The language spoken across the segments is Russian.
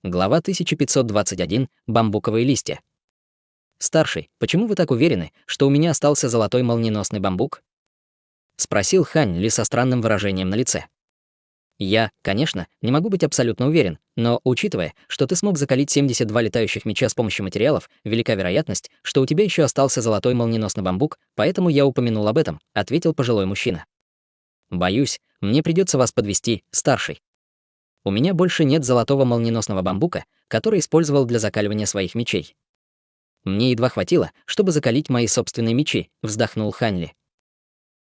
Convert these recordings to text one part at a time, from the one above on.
Глава 1521. Бамбуковые листья. «Старший, почему вы так уверены, что у меня остался золотой молниеносный бамбук?» — спросил Хань Ли со странным выражением на лице. «Я, конечно, не могу быть абсолютно уверен, но, учитывая, что ты смог закалить 72 летающих меча с помощью материалов, велика вероятность, что у тебя еще остался золотой молниеносный бамбук, поэтому я упомянул об этом», — ответил пожилой мужчина. «Боюсь, мне придется вас подвести, старший. У меня больше нет золотого молниеносного бамбука, который использовал для закаливания своих мечей. Мне едва хватило, чтобы закалить мои собственные мечи», — вздохнул Хань Ли.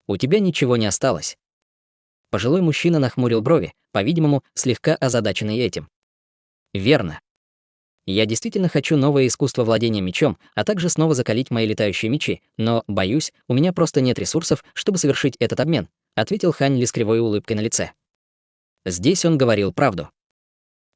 «У тебя ничего не осталось». Пожилой мужчина нахмурил брови, по-видимому, слегка озадаченный этим. «Верно. Я действительно хочу новое искусство владения мечом, а также снова закалить мои летающие мечи, но, боюсь, у меня просто нет ресурсов, чтобы совершить этот обмен», — ответил Хань Ли с кривой улыбкой на лице. Здесь он говорил правду.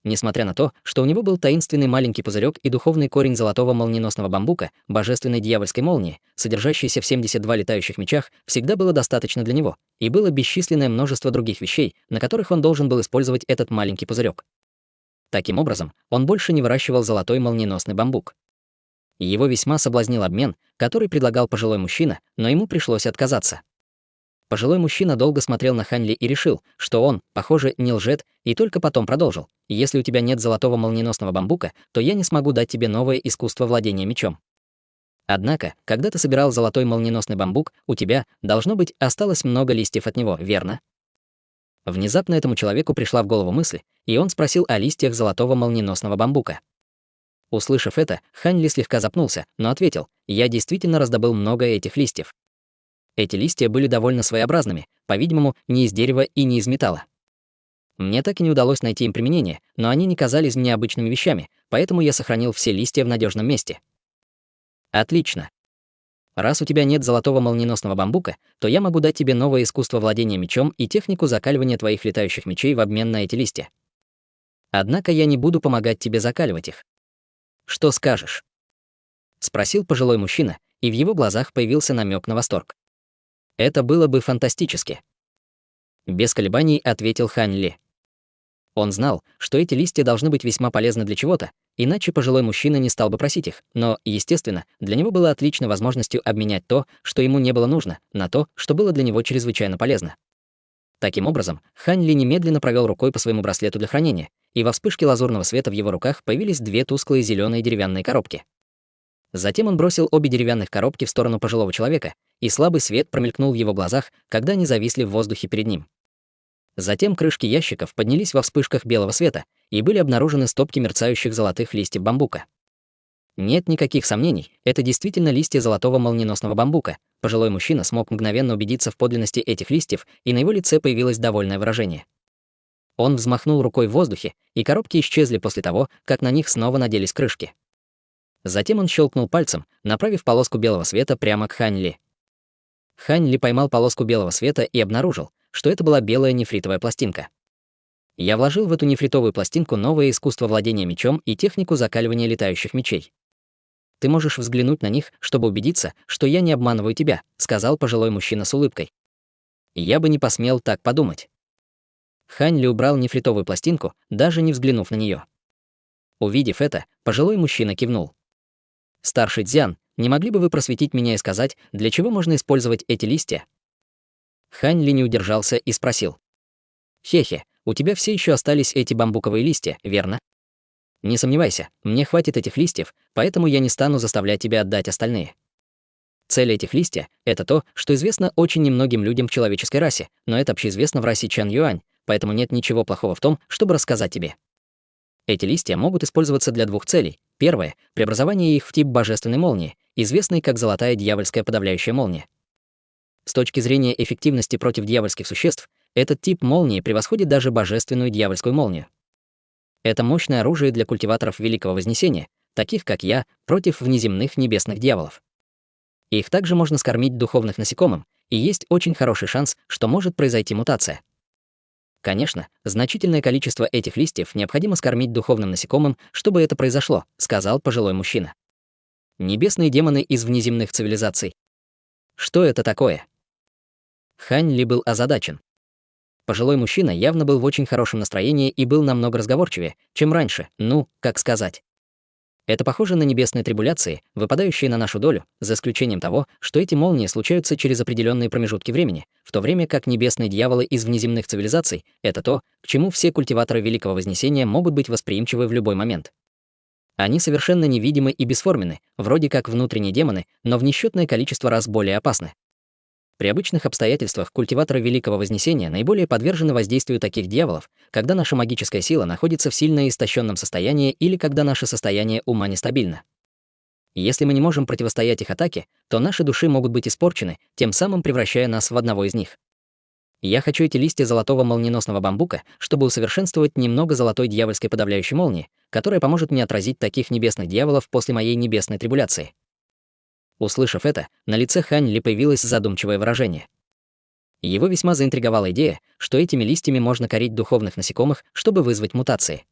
Несмотря на то, что у него был таинственный маленький пузырек и духовный корень золотого молниеносного бамбука, божественной дьявольской молнии, содержащейся в 72 летающих мечах, всегда было достаточно для него, и было бесчисленное множество других вещей, на которых он должен был использовать этот маленький пузырек. Таким образом, он больше не выращивал золотой молниеносный бамбук. Его весьма соблазнил обмен, который предлагал пожилой мужчина, но ему пришлось отказаться. Пожилой мужчина долго смотрел на Хань Ли и решил, что он, похоже, не лжет, и только потом продолжил: «Если у тебя нет золотого молниеносного бамбука, то я не смогу дать тебе новое искусство владения мечом. Однако, когда ты собирал золотой молниеносный бамбук, у тебя, должно быть, осталось много листьев от него, верно?» Внезапно этому человеку пришла в голову мысль, и он спросил о листьях золотого молниеносного бамбука. Услышав это, Хань Ли слегка запнулся, но ответил: «Я действительно раздобыл много этих листьев». Эти листья были довольно своеобразными, по-видимому, не из дерева и не из металла. Мне так и не удалось найти им применение, но они не казались мне обычными вещами, поэтому я сохранил все листья в надежном месте. Отлично. Раз у тебя нет золотого молниеносного бамбука, то я могу дать тебе новое искусство владения мечом и технику закаливания твоих летающих мечей в обмен на эти листья. Однако я не буду помогать тебе закаливать их. Что скажешь? Спросил пожилой мужчина, и в его глазах появился намек на восторг. Это было бы фантастически. Без колебаний ответил Хань Ли. Он знал, что эти листья должны быть весьма полезны для чего-то, иначе пожилой мужчина не стал бы просить их, но, естественно, для него было отличной возможностью обменять то, что ему не было нужно, на то, что было для него чрезвычайно полезно. Таким образом, Хань Ли немедленно провел рукой по своему браслету для хранения, и во вспышке лазурного света в его руках появились две тусклые зеленые деревянные коробки. Затем он бросил обе деревянных коробки в сторону пожилого человека, и слабый свет промелькнул в его глазах, когда они зависли в воздухе перед ним. Затем крышки ящиков поднялись во вспышках белого света, и были обнаружены стопки мерцающих золотых листьев бамбука. Нет никаких сомнений, это действительно листья золотого молниеносного бамбука. Пожилой мужчина смог мгновенно убедиться в подлинности этих листьев, и на его лице появилось довольное выражение. Он взмахнул рукой в воздухе, и коробки исчезли после того, как на них снова наделись крышки. Затем он щелкнул пальцем, направив полоску белого света прямо к Хань Ли. Хань Ли поймал полоску белого света и обнаружил, что это была белая нефритовая пластинка. Я вложил в эту нефритовую пластинку новое искусство владения мечом и технику закаливания летающих мечей. Ты можешь взглянуть на них, чтобы убедиться, что я не обманываю тебя, сказал пожилой мужчина с улыбкой. Я бы не посмел так подумать. Хань Ли убрал нефритовую пластинку, даже не взглянув на нее. Увидев это, пожилой мужчина кивнул. «Старший Цзян, не могли бы вы просветить меня и сказать, для чего можно использовать эти листья?» Хань Ли не удержался и спросил. «Хе-хе, у тебя все еще остались эти бамбуковые листья, верно? Не сомневайся, мне хватит этих листьев, поэтому я не стану заставлять тебя отдать остальные. Цель этих листьев — это то, что известно очень немногим людям в человеческой расе, но это общеизвестно в расе Чан Юань, поэтому нет ничего плохого в том, чтобы рассказать тебе. Эти листья могут использоваться для двух целей. Первое — преобразование их в тип божественной молнии, известной как золотая дьявольская подавляющая молния. С точки зрения эффективности против дьявольских существ, этот тип молнии превосходит даже божественную дьявольскую молнию. Это мощное оружие для культиваторов Великого Вознесения, таких как я, против внеземных небесных дьяволов. Их также можно скормить духовных насекомым, и есть очень хороший шанс, что может произойти мутация. Конечно, значительное количество этих листьев необходимо скормить духовным насекомым, чтобы это произошло, сказал пожилой мужчина. Небесные демоны из внеземных цивилизаций. Что это такое? Хань Ли был озадачен. пожилой мужчина явно был в очень хорошем настроении и был намного разговорчивее, чем раньше, ну, как сказать. Это похоже на небесные трибуляции, выпадающие на нашу долю, за исключением того, что эти молнии случаются через определенные промежутки времени, в то время как небесные дьяволы из внеземных цивилизаций — это то, к чему все культиваторы Великого Вознесения могут быть восприимчивы в любой момент. Они совершенно невидимы и бесформенны, вроде как внутренние демоны, но в несчетное количество раз более опасны. При обычных обстоятельствах культиваторы Великого Вознесения наиболее подвержены воздействию таких дьяволов, когда наша магическая сила находится в сильно истощенном состоянии или когда наше состояние ума нестабильно. Если мы не можем противостоять их атаке, то наши души могут быть испорчены, тем самым превращая нас в одного из них. Я хочу эти листья золотого молниеносного бамбука, чтобы усовершенствовать немного золотой дьявольской подавляющей молнии, которая поможет мне отразить таких небесных дьяволов после моей небесной трибуляции. Услышав это, на лице Хань Ли появилось задумчивое выражение. Его весьма заинтриговала идея, что этими листьями можно корить духовных насекомых, чтобы вызвать мутации.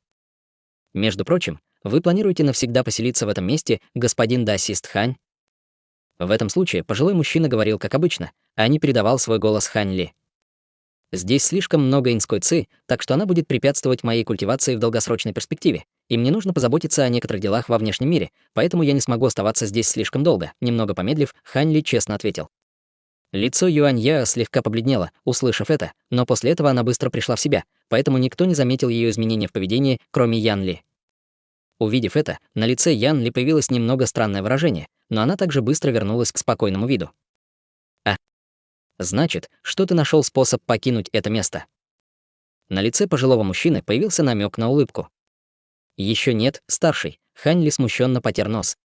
Между прочим, вы планируете навсегда поселиться в этом месте, господин Даосист Хань? В этом случае пожилой мужчина говорил как обычно, а не передавал свой голос Хань Ли. Здесь слишком много инской ци, так что она будет препятствовать моей культивации в долгосрочной перспективе, и мне нужно позаботиться о некоторых делах во внешнем мире, поэтому я не смогу оставаться здесь слишком долго. Немного помедлив, Хань Ли честно ответил. Лицо Юанья слегка побледнело, услышав это, но после этого она быстро пришла в себя, поэтому никто не заметил ее изменения в поведении, кроме Ян Ли. Увидев это, на лице Ян Ли появилось немного странное выражение, но она также быстро вернулась к спокойному виду. Значит, что ты нашел способ покинуть это место? На лице пожилого мужчины появился намек на улыбку. Еще нет, старший. Хань Ли смущенно потер нос.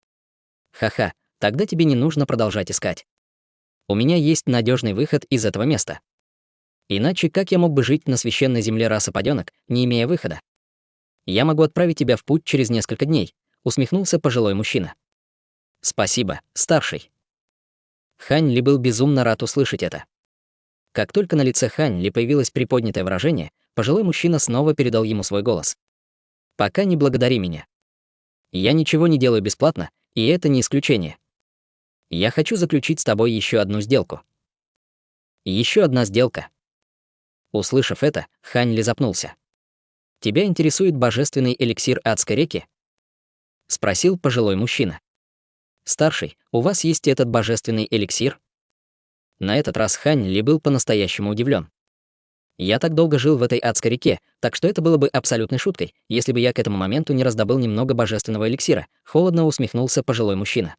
Ха-ха, тогда тебе не нужно продолжать искать. У меня есть надежный выход из этого места. Иначе как я мог бы жить на священной земле расы паденок, не имея выхода? Я могу отправить тебя в путь через несколько дней, усмехнулся пожилой мужчина. Спасибо, старший. Хань Ли был безумно рад услышать это. Как только на лице Хань Ли появилось приподнятое выражение, пожилой мужчина снова передал ему свой голос. «Пока не благодари меня. Я ничего не делаю бесплатно, и это не исключение. Я хочу заключить с тобой еще одну сделку». Еще одна сделка. Услышав это, Хань Ли запнулся. «Тебя интересует божественный эликсир адской реки?» — спросил пожилой мужчина. «Старший, у вас есть этот божественный эликсир?» На этот раз Хань Ли был по-настоящему удивлен. Я так долго жил в этой адской реке, так что это было бы абсолютной шуткой, если бы я к этому моменту не раздобыл немного божественного эликсира, холодно усмехнулся пожилой мужчина.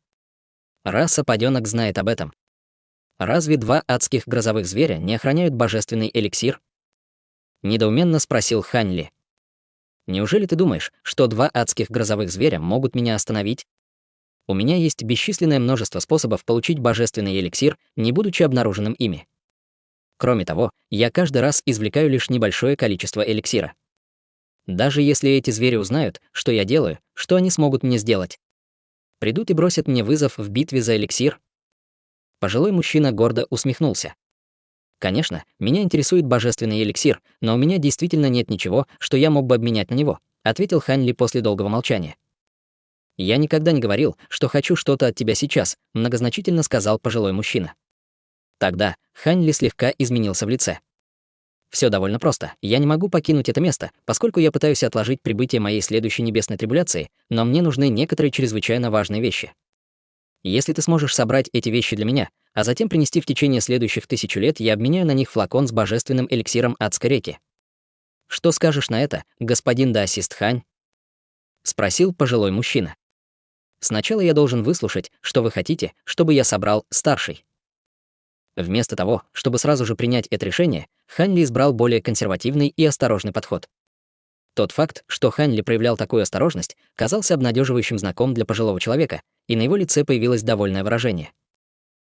Раса паденок знает об этом. Разве два адских грозовых зверя не охраняют божественный эликсир? Недоуменно спросил Хань Ли. Неужели ты думаешь, что два адских грозовых зверя могут меня остановить? У меня есть бесчисленное множество способов получить божественный эликсир, не будучи обнаруженным ими. Кроме того, я каждый раз извлекаю лишь небольшое количество эликсира. Даже если эти звери узнают, что я делаю, что они смогут мне сделать? Придут и бросят мне вызов в битве за эликсир? Пожилой мужчина гордо усмехнулся. Конечно, меня интересует божественный эликсир, но у меня действительно нет ничего, что я мог бы обменять на него, ответил Хань Ли после долгого молчания. «Я никогда не говорил, что хочу что-то от тебя сейчас», многозначительно сказал пожилой мужчина. Тогда Хань Ли слегка изменился в лице. Все довольно просто. Я не могу покинуть это место, поскольку я пытаюсь отложить прибытие моей следующей небесной трибуляции, но мне нужны некоторые чрезвычайно важные вещи. Если ты сможешь собрать эти вещи для меня, а затем принести в течение следующих 1000 лет, я обменяю на них флакон с божественным эликсиром адской реки. Что скажешь на это, господин Даосист Хань? Спросил пожилой мужчина. Сначала я должен выслушать, что вы хотите, чтобы я собрал, старший. Вместо того, чтобы сразу же принять это решение, Хань Ли избрал более консервативный и осторожный подход. Тот факт, что Хань Ли проявлял такую осторожность, казался обнадеживающим знаком для пожилого человека, и на его лице появилось довольное выражение.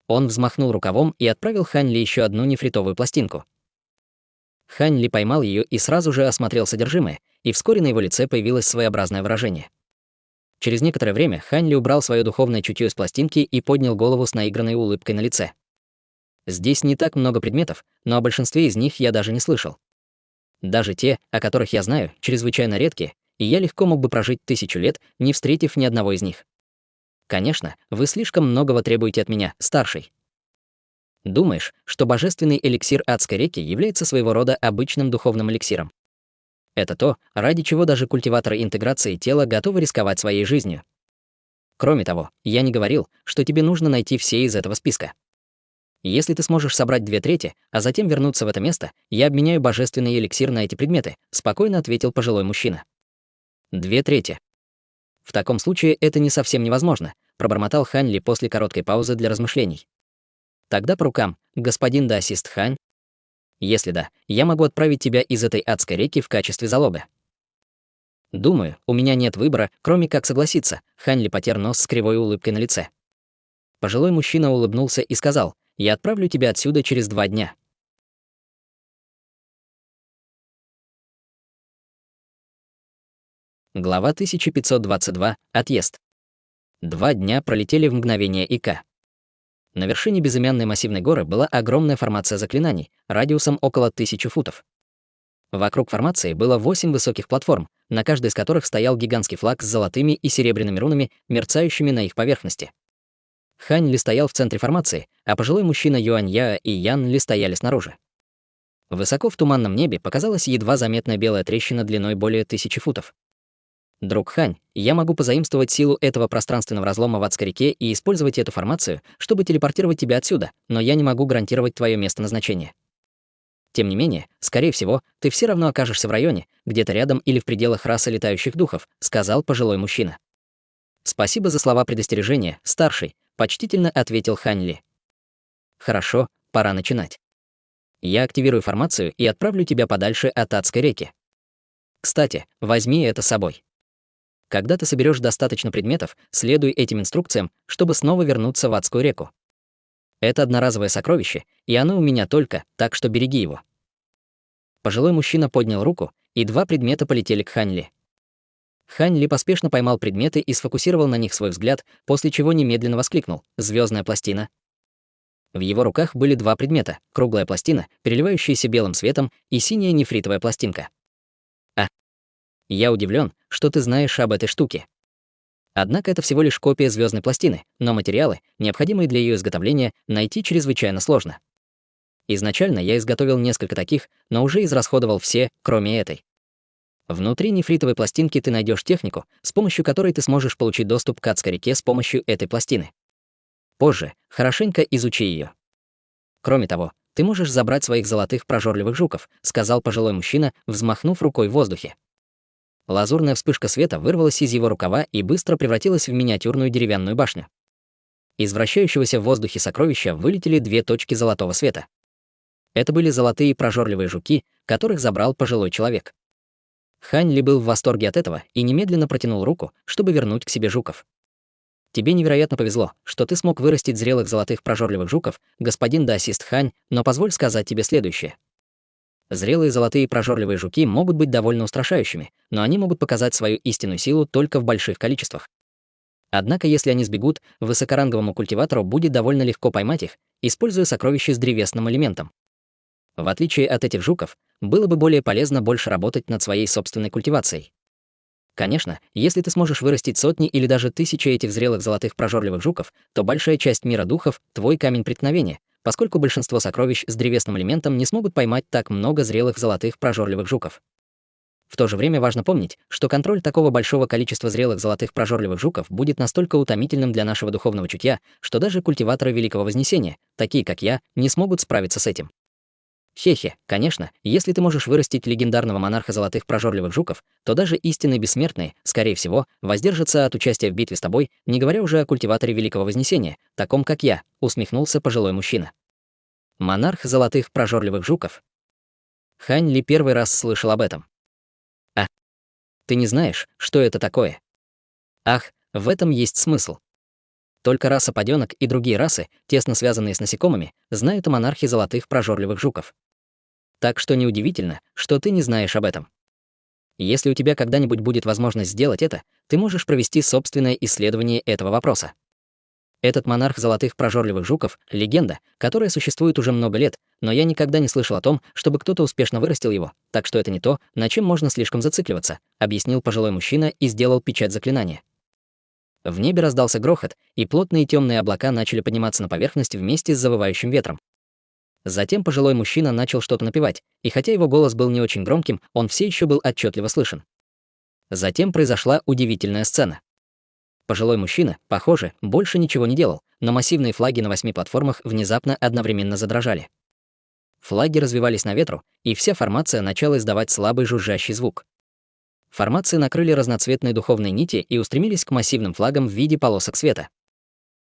Он взмахнул рукавом и отправил Хань Ли еще одну нефритовую пластинку. Хань Ли поймал ее и сразу же осмотрел содержимое, и вскоре на его лице появилось своеобразное выражение. Через некоторое время Хань Ли убрал свое духовное чутье с пластинки и поднял голову с наигранной улыбкой на лице. Здесь не так много предметов, но о большинстве из них я даже не слышал. Даже те, о которых я знаю, чрезвычайно редкие, и я легко мог бы прожить 1000 лет, не встретив ни одного из них. Конечно, вы слишком многого требуете от меня, старший. Думаешь, что божественный эликсир адской реки является своего рода обычным духовным эликсиром? Это то, ради чего даже культиваторы интеграции тела готовы рисковать своей жизнью. Кроме того, я не говорил, что тебе нужно найти все из этого списка. Если ты сможешь собрать 2/3, а затем вернуться в это место, я обменяю божественный эликсир на эти предметы, спокойно ответил пожилой мужчина. 2/3. В таком случае это не совсем невозможно, пробормотал Хань Ли после короткой паузы для размышлений. Тогда по рукам, господин Даосист Хань. Если да, я могу отправить тебя из этой адской реки в качестве залога. Думаю, у меня нет выбора, кроме как согласиться. Хань Ли потер нос с кривой улыбкой на лице. Пожилой мужчина улыбнулся и сказал: я отправлю тебя отсюда через 2 дня. Глава 1522. Отъезд. 2 дня пролетели в мгновение ика. На вершине безымянной массивной горы была огромная формация заклинаний, радиусом около 1000 футов. Вокруг формации было 8 высоких платформ, на каждой из которых стоял гигантский флаг с золотыми и серебряными рунами, мерцающими на их поверхности. Хань Ли стоял в центре формации, а пожилой мужчина Юань Я и Ян Ли стояли снаружи. Высоко в туманном небе показалась едва заметная белая трещина длиной более 1000 футов. Друг Хань, я могу позаимствовать силу этого пространственного разлома в адской реке и использовать эту формацию, чтобы телепортировать тебя отсюда, но я не могу гарантировать твое место назначения. Тем не менее, скорее всего, ты все равно окажешься в районе, где-то рядом или в пределах расы летающих духов, сказал пожилой мужчина. Спасибо за слова предостережения, старший, почтительно ответил Хань Ли. Хорошо, пора начинать. Я активирую формацию и отправлю тебя подальше от адской реки. Кстати, возьми это с собой. Когда ты соберешь достаточно предметов, следуй этим инструкциям, чтобы снова вернуться в адскую реку. Это одноразовое сокровище, и оно у меня только, так что береги его. Пожилой мужчина поднял руку, и 2 предмета полетели к Хань Ли. Хань Ли поспешно поймал предметы и сфокусировал на них свой взгляд, после чего немедленно воскликнул: «Звездная пластина». В его руках были 2 предмета: круглая пластина, переливающаяся белым светом, и синяя нефритовая пластинка. Я удивлен, что ты знаешь об этой штуке. Однако это всего лишь копия звездной пластины, но материалы, необходимые для ее изготовления, найти чрезвычайно сложно. Изначально я изготовил несколько таких, но уже израсходовал все, кроме этой. Внутри нефритовой пластинки ты найдешь технику, с помощью которой ты сможешь получить доступ к адской реке с помощью этой пластины. Позже хорошенько изучи ее. Кроме того, ты можешь забрать своих золотых прожорливых жуков, сказал пожилой мужчина, взмахнув рукой в воздухе. Лазурная вспышка света вырвалась из его рукава и быстро превратилась в миниатюрную деревянную башню. Из вращающегося в воздухе сокровища вылетели 2 точки золотого света. Это были золотые прожорливые жуки, которых забрал пожилой человек. Хань Ли был в восторге от этого и немедленно протянул руку, чтобы вернуть к себе жуков. Тебе невероятно повезло, что ты смог вырастить зрелых золотых прожорливых жуков, господин Даосист Хань, но позволь сказать тебе следующее. Зрелые золотые прожорливые жуки могут быть довольно устрашающими, но они могут показать свою истинную силу только в больших количествах. Однако, если они сбегут, высокоранговому культиватору будет довольно легко поймать их, используя сокровища с древесным элементом. В отличие от этих жуков, было бы более полезно больше работать над своей собственной культивацией. Конечно, если ты сможешь вырастить сотни или даже тысячи этих зрелых золотых прожорливых жуков, то большая часть мира духов — твой камень преткновения, поскольку большинство сокровищ с древесным элементом не смогут поймать так много зрелых золотых прожорливых жуков. В то же время важно помнить, что контроль такого большого количества зрелых золотых прожорливых жуков будет настолько утомительным для нашего духовного чутья, что даже культиваторы Великого Вознесения, такие как я, не смогут справиться с этим. Хе-хе, конечно, если ты можешь вырастить легендарного монарха золотых прожорливых жуков, то даже истинные бессмертные, скорее всего, воздержатся от участия в битве с тобой, не говоря уже о культиваторе Великого Вознесения, таком как я, усмехнулся пожилой мужчина. Монарх золотых прожорливых жуков. Хань Ли первый раз слышал об этом. А, ты не знаешь, что это такое? Ах, в этом есть смысл. Только раса падёнок и другие расы, тесно связанные с насекомыми, знают о монархе золотых прожорливых жуков. Так что неудивительно, что ты не знаешь об этом. Если у тебя когда-нибудь будет возможность сделать это, ты можешь провести собственное исследование этого вопроса. Этот монарх золотых прожорливых жуков — легенда, которая существует уже много лет, но я никогда не слышал о том, чтобы кто-то успешно вырастил его, так что это не то, на чем можно слишком зацикливаться, объяснил пожилой мужчина и сделал печать заклинания. В небе раздался грохот, и плотные темные облака начали подниматься на поверхность вместе с завывающим ветром. Затем пожилой мужчина начал что-то напевать, и хотя его голос был не очень громким, он все еще был отчетливо слышен. Затем произошла удивительная сцена. Пожилой мужчина, похоже, больше ничего не делал, но массивные флаги на 8 платформах внезапно одновременно задрожали. Флаги развивались на ветру, и вся формация начала издавать слабый жужжащий звук. Формации накрыли разноцветные духовные нити и устремились к массивным флагам в виде полосок света.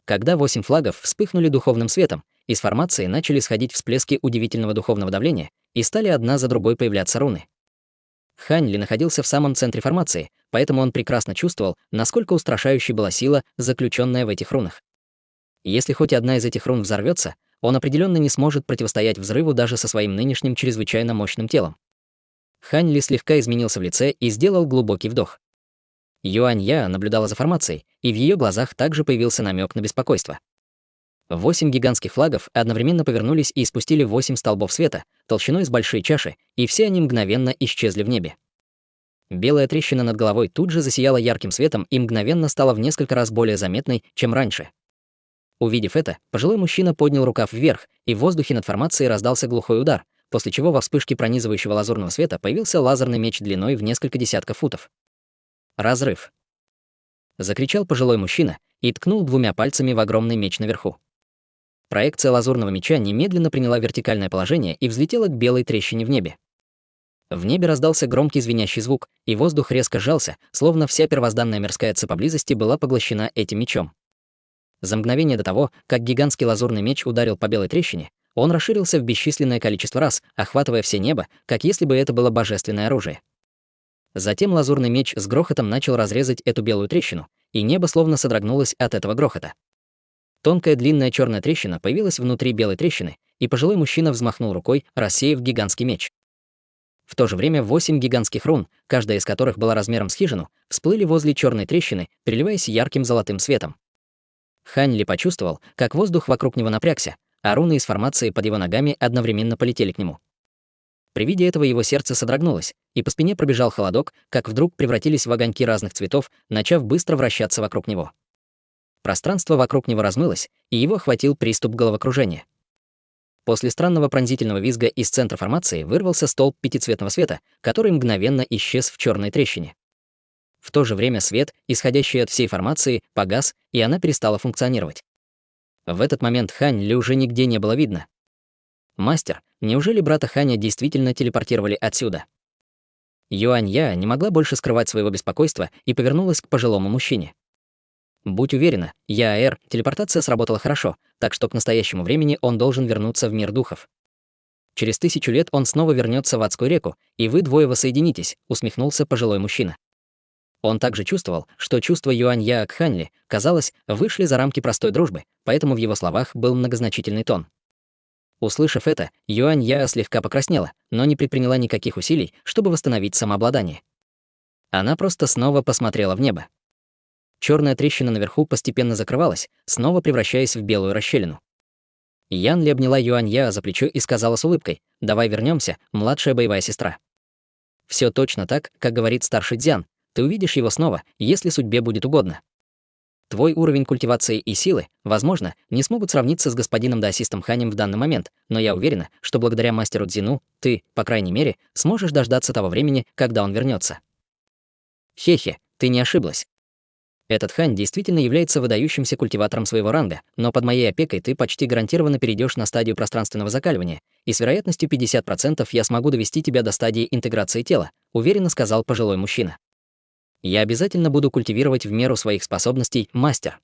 Когда 8 флагов вспыхнули духовным светом, из формации начали сходить всплески удивительного духовного давления и стали одна за другой появляться руны. Хань Ли находился в самом центре формации, поэтому он прекрасно чувствовал, насколько устрашающей была сила, заключенная в этих рунах. Если хоть одна из этих рун взорвется, он определенно не сможет противостоять взрыву даже со своим нынешним чрезвычайно мощным телом. Хань Ли слегка изменился в лице и сделал глубокий вдох. Юань Я наблюдала за формацией, и в ее глазах также появился намек на беспокойство. 8 гигантских флагов одновременно повернулись и испустили 8 столбов света, толщиной с большие чаши, и все они мгновенно исчезли в небе. Белая трещина над головой тут же засияла ярким светом и мгновенно стала в несколько раз более заметной, чем раньше. Увидев это, пожилой мужчина поднял рукав вверх, и в воздухе над формацией раздался глухой удар, после чего во вспышке пронизывающего лазурного света появился лазерный меч длиной в несколько десятков футов. «Разрыв!» — закричал пожилой мужчина и ткнул 2 пальцами в огромный меч наверху. Проекция лазурного меча немедленно приняла вертикальное положение и взлетела к белой трещине в небе. В небе раздался громкий звенящий звук, и воздух резко сжался, словно вся первозданная мирская цепь поблизости была поглощена этим мечом. За мгновение до того, как гигантский лазурный меч ударил по белой трещине, он расширился в бесчисленное количество раз, охватывая все небо, как если бы это было божественное оружие. Затем лазурный меч с грохотом начал разрезать эту белую трещину, и небо словно содрогнулось от этого грохота. Тонкая длинная черная трещина появилась внутри белой трещины, и пожилой мужчина взмахнул рукой, рассеяв гигантский меч. В то же время 8 гигантских рун, каждая из которых была размером с хижину, всплыли возле черной трещины, переливаясь ярким золотым светом. Хань Ли почувствовал, как воздух вокруг него напрягся, а руны из формации под его ногами одновременно полетели к нему. При виде этого его сердце содрогнулось, и по спине пробежал холодок, как вдруг превратились в огоньки разных цветов, начав быстро вращаться вокруг него. Пространство вокруг него размылось, и его охватил приступ головокружения. После странного пронзительного визга из центра формации вырвался столб пятицветного света, который мгновенно исчез в черной трещине. В то же время свет, исходящий от всей формации, погас, и она перестала функционировать. В этот момент Хань Ли уже нигде не было видно. «Мастер, неужели брата Ханя действительно телепортировали отсюда?» Юань Я не могла больше скрывать своего беспокойства и повернулась к пожилому мужчине. «Будь уверена, Яэр, телепортация сработала хорошо, так что к настоящему времени он должен вернуться в мир духов. Через 1000 лет он снова вернется в Адскую реку, и вы двое воссоединитесь», — усмехнулся пожилой мужчина. Он также чувствовал, что чувства Юань-Я к Хань Ли, казалось, вышли за рамки простой дружбы, поэтому в его словах был многозначительный тон. Услышав это, Юань-Я слегка покраснела, но не предприняла никаких усилий, чтобы восстановить самообладание. Она просто снова посмотрела в небо. Черная трещина наверху постепенно закрывалась, снова превращаясь в белую расщелину. Ян Ли обняла Юань-Я за плечо и сказала с улыбкой: «Давай вернемся, младшая боевая сестра». Все точно так, как говорит старший Дзян. Ты увидишь его снова, если судьбе будет угодно. Твой уровень культивации и силы, возможно, не смогут сравниться с господином даосистом Ханем в данный момент, но я уверена, что благодаря мастеру Цзину ты, по крайней мере, сможешь дождаться того времени, когда он вернется. Хе-хе, ты не ошиблась. Этот Хань действительно является выдающимся культиватором своего ранга, но под моей опекой ты почти гарантированно перейдешь на стадию пространственного закаливания, и с вероятностью 50% я смогу довести тебя до стадии интеграции тела, уверенно сказал пожилой мужчина. Я обязательно буду культивировать в меру своих способностей, мастер.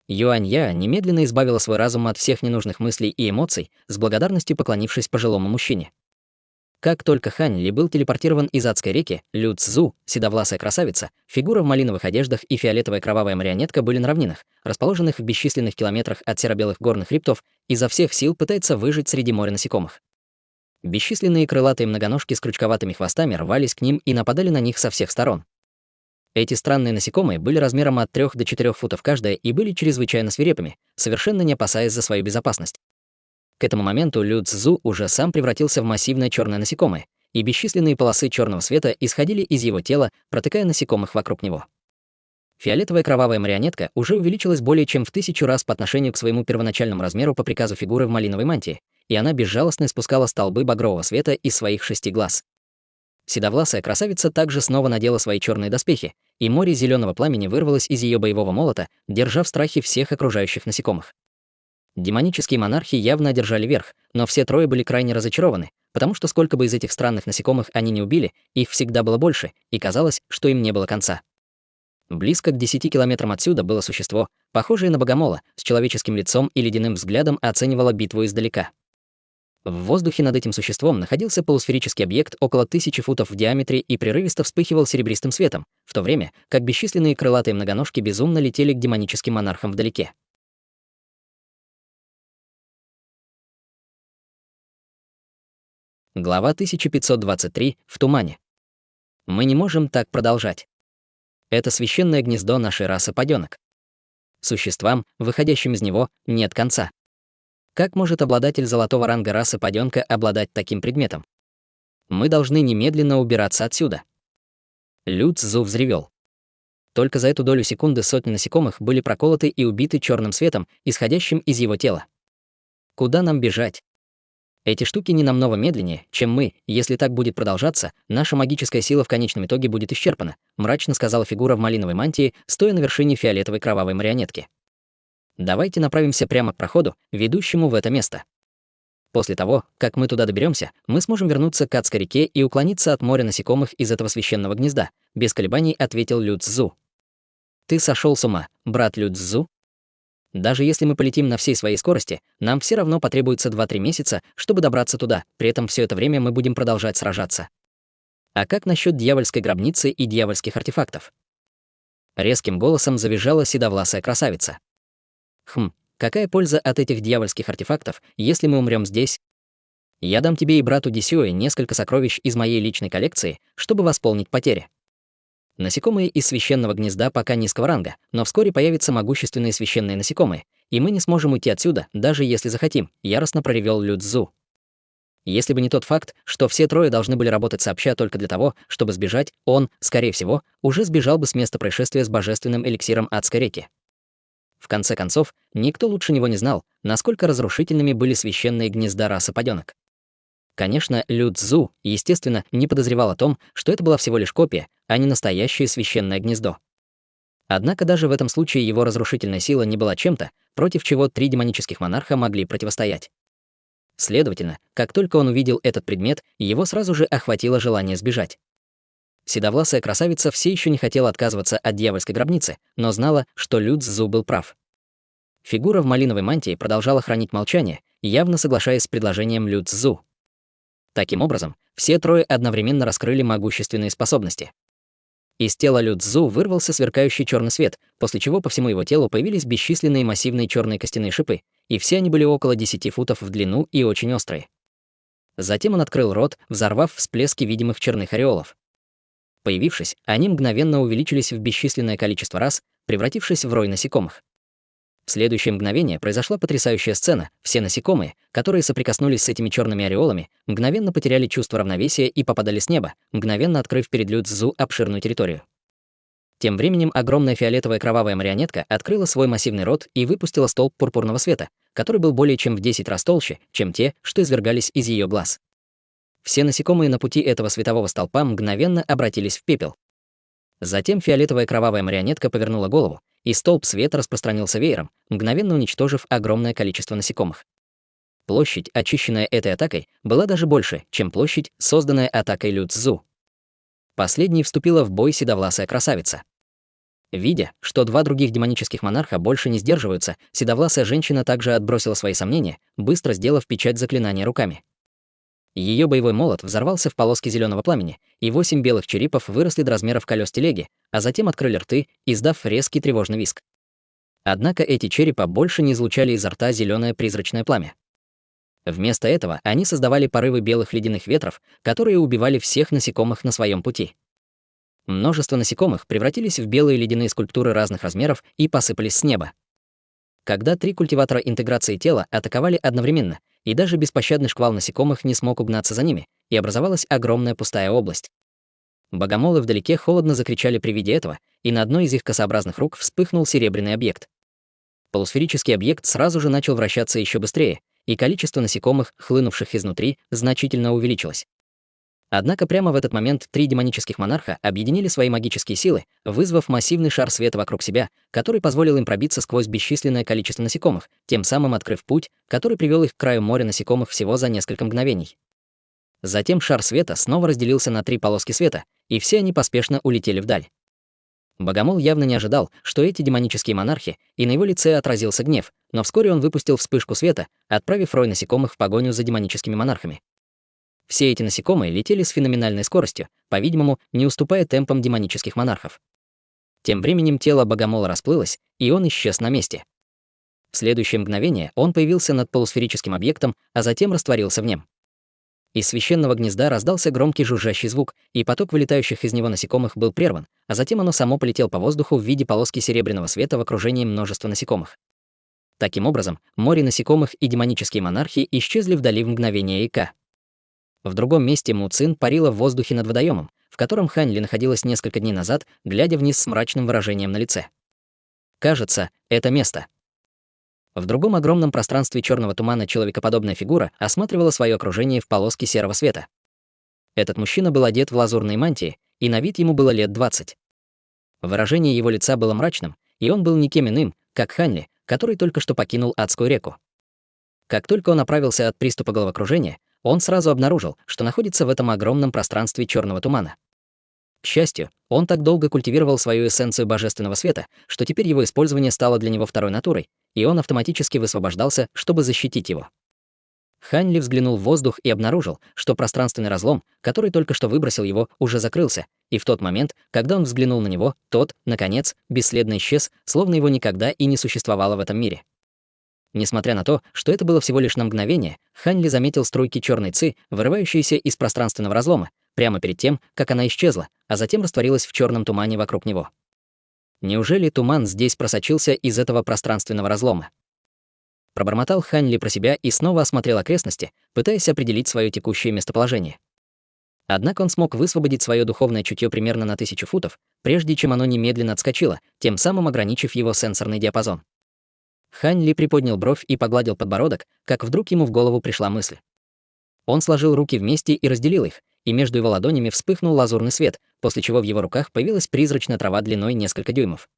Юань-Я немедленно избавила свой разум от всех ненужных мыслей и эмоций, с благодарностью поклонившись пожилому мужчине. Как только Хань Ли был телепортирован из Адской реки, Лю Цзу, седовласая красавица, фигура в малиновых одеждах и фиолетовая кровавая марионетка были на равнинах, расположенных в бесчисленных километрах от серо-белых горных хребтов, изо всех сил пытается выжить среди моря насекомых. Бесчисленные крылатые многоножки с крючковатыми хвостами рвались к ним и нападали на них со всех сторон. Эти странные насекомые были размером от 3 до 4 футов каждая и были чрезвычайно свирепыми, совершенно не опасаясь за свою безопасность. К этому моменту Лю Цзу уже сам превратился в массивное черное насекомое, и бесчисленные полосы черного света исходили из его тела, протыкая насекомых вокруг него. Фиолетовая кровавая марионетка уже увеличилась более чем в 1000 раз по отношению к своему первоначальному размеру по приказу фигуры в малиновой мантии, и она безжалостно испускала столбы багрового света из своих 6 глаз. Седовласая красавица также снова надела свои черные доспехи, и море зеленого пламени вырвалось из ее боевого молота, держа в страхе всех окружающих насекомых. Демонические монархи явно одержали верх, но все трое были крайне разочарованы, потому что сколько бы из этих странных насекомых они не убили, их всегда было больше, и казалось, что им не было конца. Близко к 10 километрам отсюда было существо, похожее на богомола, с человеческим лицом и ледяным взглядом оценивало битву издалека. В воздухе над этим существом находился полусферический объект около 1000 футов в диаметре и прерывисто вспыхивал серебристым светом, в то время как бесчисленные крылатые многоножки безумно летели к демоническим монархам вдалеке. Глава 1523. В тумане. Мы не можем так продолжать. Это священное гнездо нашей расы падёнок. Существам, выходящим из него, нет конца. Как может обладатель золотого ранга расы падёнка обладать таким предметом? Мы должны немедленно убираться отсюда. Лю Цзу взревел. Только за эту долю секунды сотни насекомых были проколоты и убиты черным светом, исходящим из его тела. Куда нам бежать? Эти штуки не намного медленнее, чем мы. Если так будет продолжаться, наша магическая сила в конечном итоге будет исчерпана, мрачно сказала фигура в малиновой мантии, стоя на вершине фиолетовой кровавой марионетки. Давайте направимся прямо к проходу, ведущему в это место. После того, как мы туда доберемся, мы сможем вернуться к адской реке и уклониться от моря насекомых из этого священного гнезда, без колебаний ответил Лю Цзу. Ты сошел с ума, брат Лю Цзу? Даже если мы полетим на всей своей скорости, нам все равно потребуется 2-3 месяца, чтобы добраться туда, при этом все это время мы будем продолжать сражаться. А как насчет дьявольской гробницы и дьявольских артефактов? Резким голосом завизжала седовласая красавица. Какая польза от этих дьявольских артефактов, если мы умрем здесь? Я дам тебе и брату Дисюэ несколько сокровищ из моей личной коллекции, чтобы восполнить потери. Насекомые из священного гнезда пока низкого ранга, но вскоре появятся могущественные священные насекомые, и мы не сможем уйти отсюда, даже если захотим, яростно проревел Лю Цзу. Если бы не тот факт, что все трое должны были работать сообща только для того, чтобы сбежать, он, скорее всего, уже сбежал бы с места происшествия с божественным эликсиром адской реки. В конце концов, никто лучше него не знал, насколько разрушительными были священные гнезда расы падёнок. Конечно, Лю Цзу, естественно, не подозревал о том, что это была всего лишь копия, а не настоящее священное гнездо. Однако даже в этом случае его разрушительная сила не была чем-то, против чего 3 демонических монарха могли противостоять. Следовательно, как только он увидел этот предмет, его сразу же охватило желание сбежать. Седовласая красавица все еще не хотела отказываться от дьявольской гробницы, но знала, что Лю Цзу был прав. Фигура в малиновой мантии продолжала хранить молчание, явно соглашаясь с предложением Лю Цзу. Таким образом, все трое одновременно раскрыли могущественные способности. Из тела Лю Цзу вырвался сверкающий черный свет, после чего по всему его телу появились бесчисленные массивные черные костяные шипы, и все они были около 10 футов в длину и очень острые. Затем он открыл рот, взорвав всплески видимых черных ореолов. Появившись, они мгновенно увеличились в бесчисленное количество раз, превратившись в рой насекомых. В следующее мгновение произошла потрясающая сцена. Все насекомые, которые соприкоснулись с этими черными ореолами, мгновенно потеряли чувство равновесия и попадали с неба, мгновенно открыв перед Лю Цзу обширную территорию. Тем временем огромная фиолетовая кровавая марионетка открыла свой массивный рот и выпустила столб пурпурного света, который был более чем в 10 раз толще, чем те, что извергались из ее глаз. Все насекомые на пути этого светового столпа мгновенно обратились в пепел. Затем фиолетовая кровавая марионетка повернула голову, и столб света распространился веером, мгновенно уничтожив огромное количество насекомых. Площадь, очищенная этой атакой, была даже больше, чем площадь, созданная атакой Лю Цзу. Последней вступила в бой седовласая красавица. Видя, что 2 других демонических монарха больше не сдерживаются, седовласая женщина также отбросила свои сомнения, быстро сделав печать заклинания руками. Ее боевой молот взорвался в полоски зеленого пламени, и 8 белых черепов выросли до размеров колес телеги, а затем открыли рты, издав резкий тревожный визг. Однако эти черепа больше не излучали изо рта зеленое призрачное пламя. Вместо этого они создавали порывы белых ледяных ветров, которые убивали всех насекомых на своем пути. Множество насекомых превратились в белые ледяные скульптуры разных размеров и посыпались с неба. Когда 3 культиватора интеграции тела атаковали одновременно, и даже беспощадный шквал насекомых не смог угнаться за ними, и образовалась огромная пустая область. Богомолы вдалеке холодно закричали при виде этого, и на одной из их косообразных рук вспыхнул серебряный объект. Полусферический объект сразу же начал вращаться еще быстрее, и количество насекомых, хлынувших изнутри, значительно увеличилось. Однако прямо в этот момент 3 демонических монарха объединили свои магические силы, вызвав массивный шар света вокруг себя, который позволил им пробиться сквозь бесчисленное количество насекомых, тем самым открыв путь, который привел их к краю моря насекомых всего за несколько мгновений. Затем шар света снова разделился на 3 полоски света, и все они поспешно улетели вдаль. Богомол явно не ожидал, что эти демонические монархи, и на его лице отразился гнев, но вскоре он выпустил вспышку света, отправив рой насекомых в погоню за демоническими монархами. Все эти насекомые летели с феноменальной скоростью, по-видимому, не уступая темпам демонических монархов. Тем временем тело богомола расплылось, и он исчез на месте. В следующее мгновение он появился над полусферическим объектом, а затем растворился в нем. Из священного гнезда раздался громкий жужжащий звук, и поток вылетающих из него насекомых был прерван, а затем оно само полетело по воздуху в виде полоски серебряного света в окружении множества насекомых. Таким образом, море насекомых и демонические монархи исчезли вдали в мгновение ока. В другом месте Му Цин парила в воздухе над водоемом, в котором Хань Ли находилась несколько дней назад, глядя вниз с мрачным выражением на лице. Кажется, это место. В другом огромном пространстве черного тумана человекоподобная фигура осматривала свое окружение в полоске серого света. Этот мужчина был одет в лазурные мантии, и на вид ему было лет 20. Выражение его лица было мрачным, и он был никем иным, как Хань Ли, который только что покинул Адскую реку. Как только он оправился от приступа головокружения, он сразу обнаружил, что находится в этом огромном пространстве черного тумана. К счастью, он так долго культивировал свою эссенцию божественного света, что теперь его использование стало для него второй натурой, и он автоматически высвобождался, чтобы защитить его. Хань Ли взглянул в воздух и обнаружил, что пространственный разлом, который только что выбросил его, уже закрылся, и в тот момент, когда он взглянул на него, тот, наконец, бесследно исчез, словно его никогда и не существовало в этом мире. Несмотря на то, что это было всего лишь на мгновение, Хань Ли заметил струйки черной ци, вырывающиеся из пространственного разлома, прямо перед тем, как она исчезла, а затем растворилась в черном тумане вокруг него. Неужели туман здесь просочился из этого пространственного разлома? Пробормотал Хань Ли про себя и снова осмотрел окрестности, пытаясь определить свое текущее местоположение. Однако он смог высвободить свое духовное чутье примерно на 1000 футов, прежде чем оно немедленно отскочило, тем самым ограничив его сенсорный диапазон. Хань Ли приподнял бровь и погладил подбородок, как вдруг ему в голову пришла мысль. Он сложил руки вместе и разделил их, и между его ладонями вспыхнул лазурный свет, после чего в его руках появилась призрачная трава длиной несколько дюймов.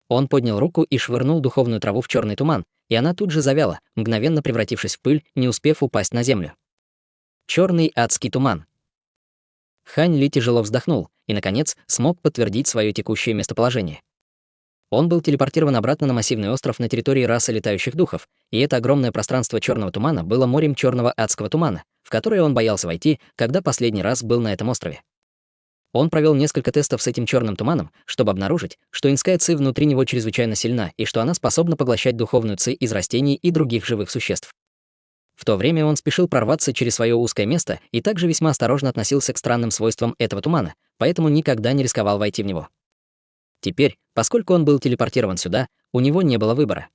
Он поднял руку и швырнул духовную траву в черный туман, и она тут же завяла, мгновенно превратившись в пыль, не успев упасть на землю. Черный адский туман. Хань Ли тяжело вздохнул и, наконец, смог подтвердить свое текущее местоположение. Он был телепортирован обратно на массивный остров на территории расы летающих духов, и это огромное пространство черного тумана было морем черного адского тумана, в которое он боялся войти, когда последний раз был на этом острове. Он провел несколько тестов с этим черным туманом, чтобы обнаружить, что инская ци внутри него чрезвычайно сильна и что она способна поглощать духовную ци из растений и других живых существ. В то время он спешил прорваться через свое узкое место и также весьма осторожно относился к странным свойствам этого тумана, поэтому никогда не рисковал войти в него. Теперь, поскольку он был телепортирован сюда, у него не было выбора.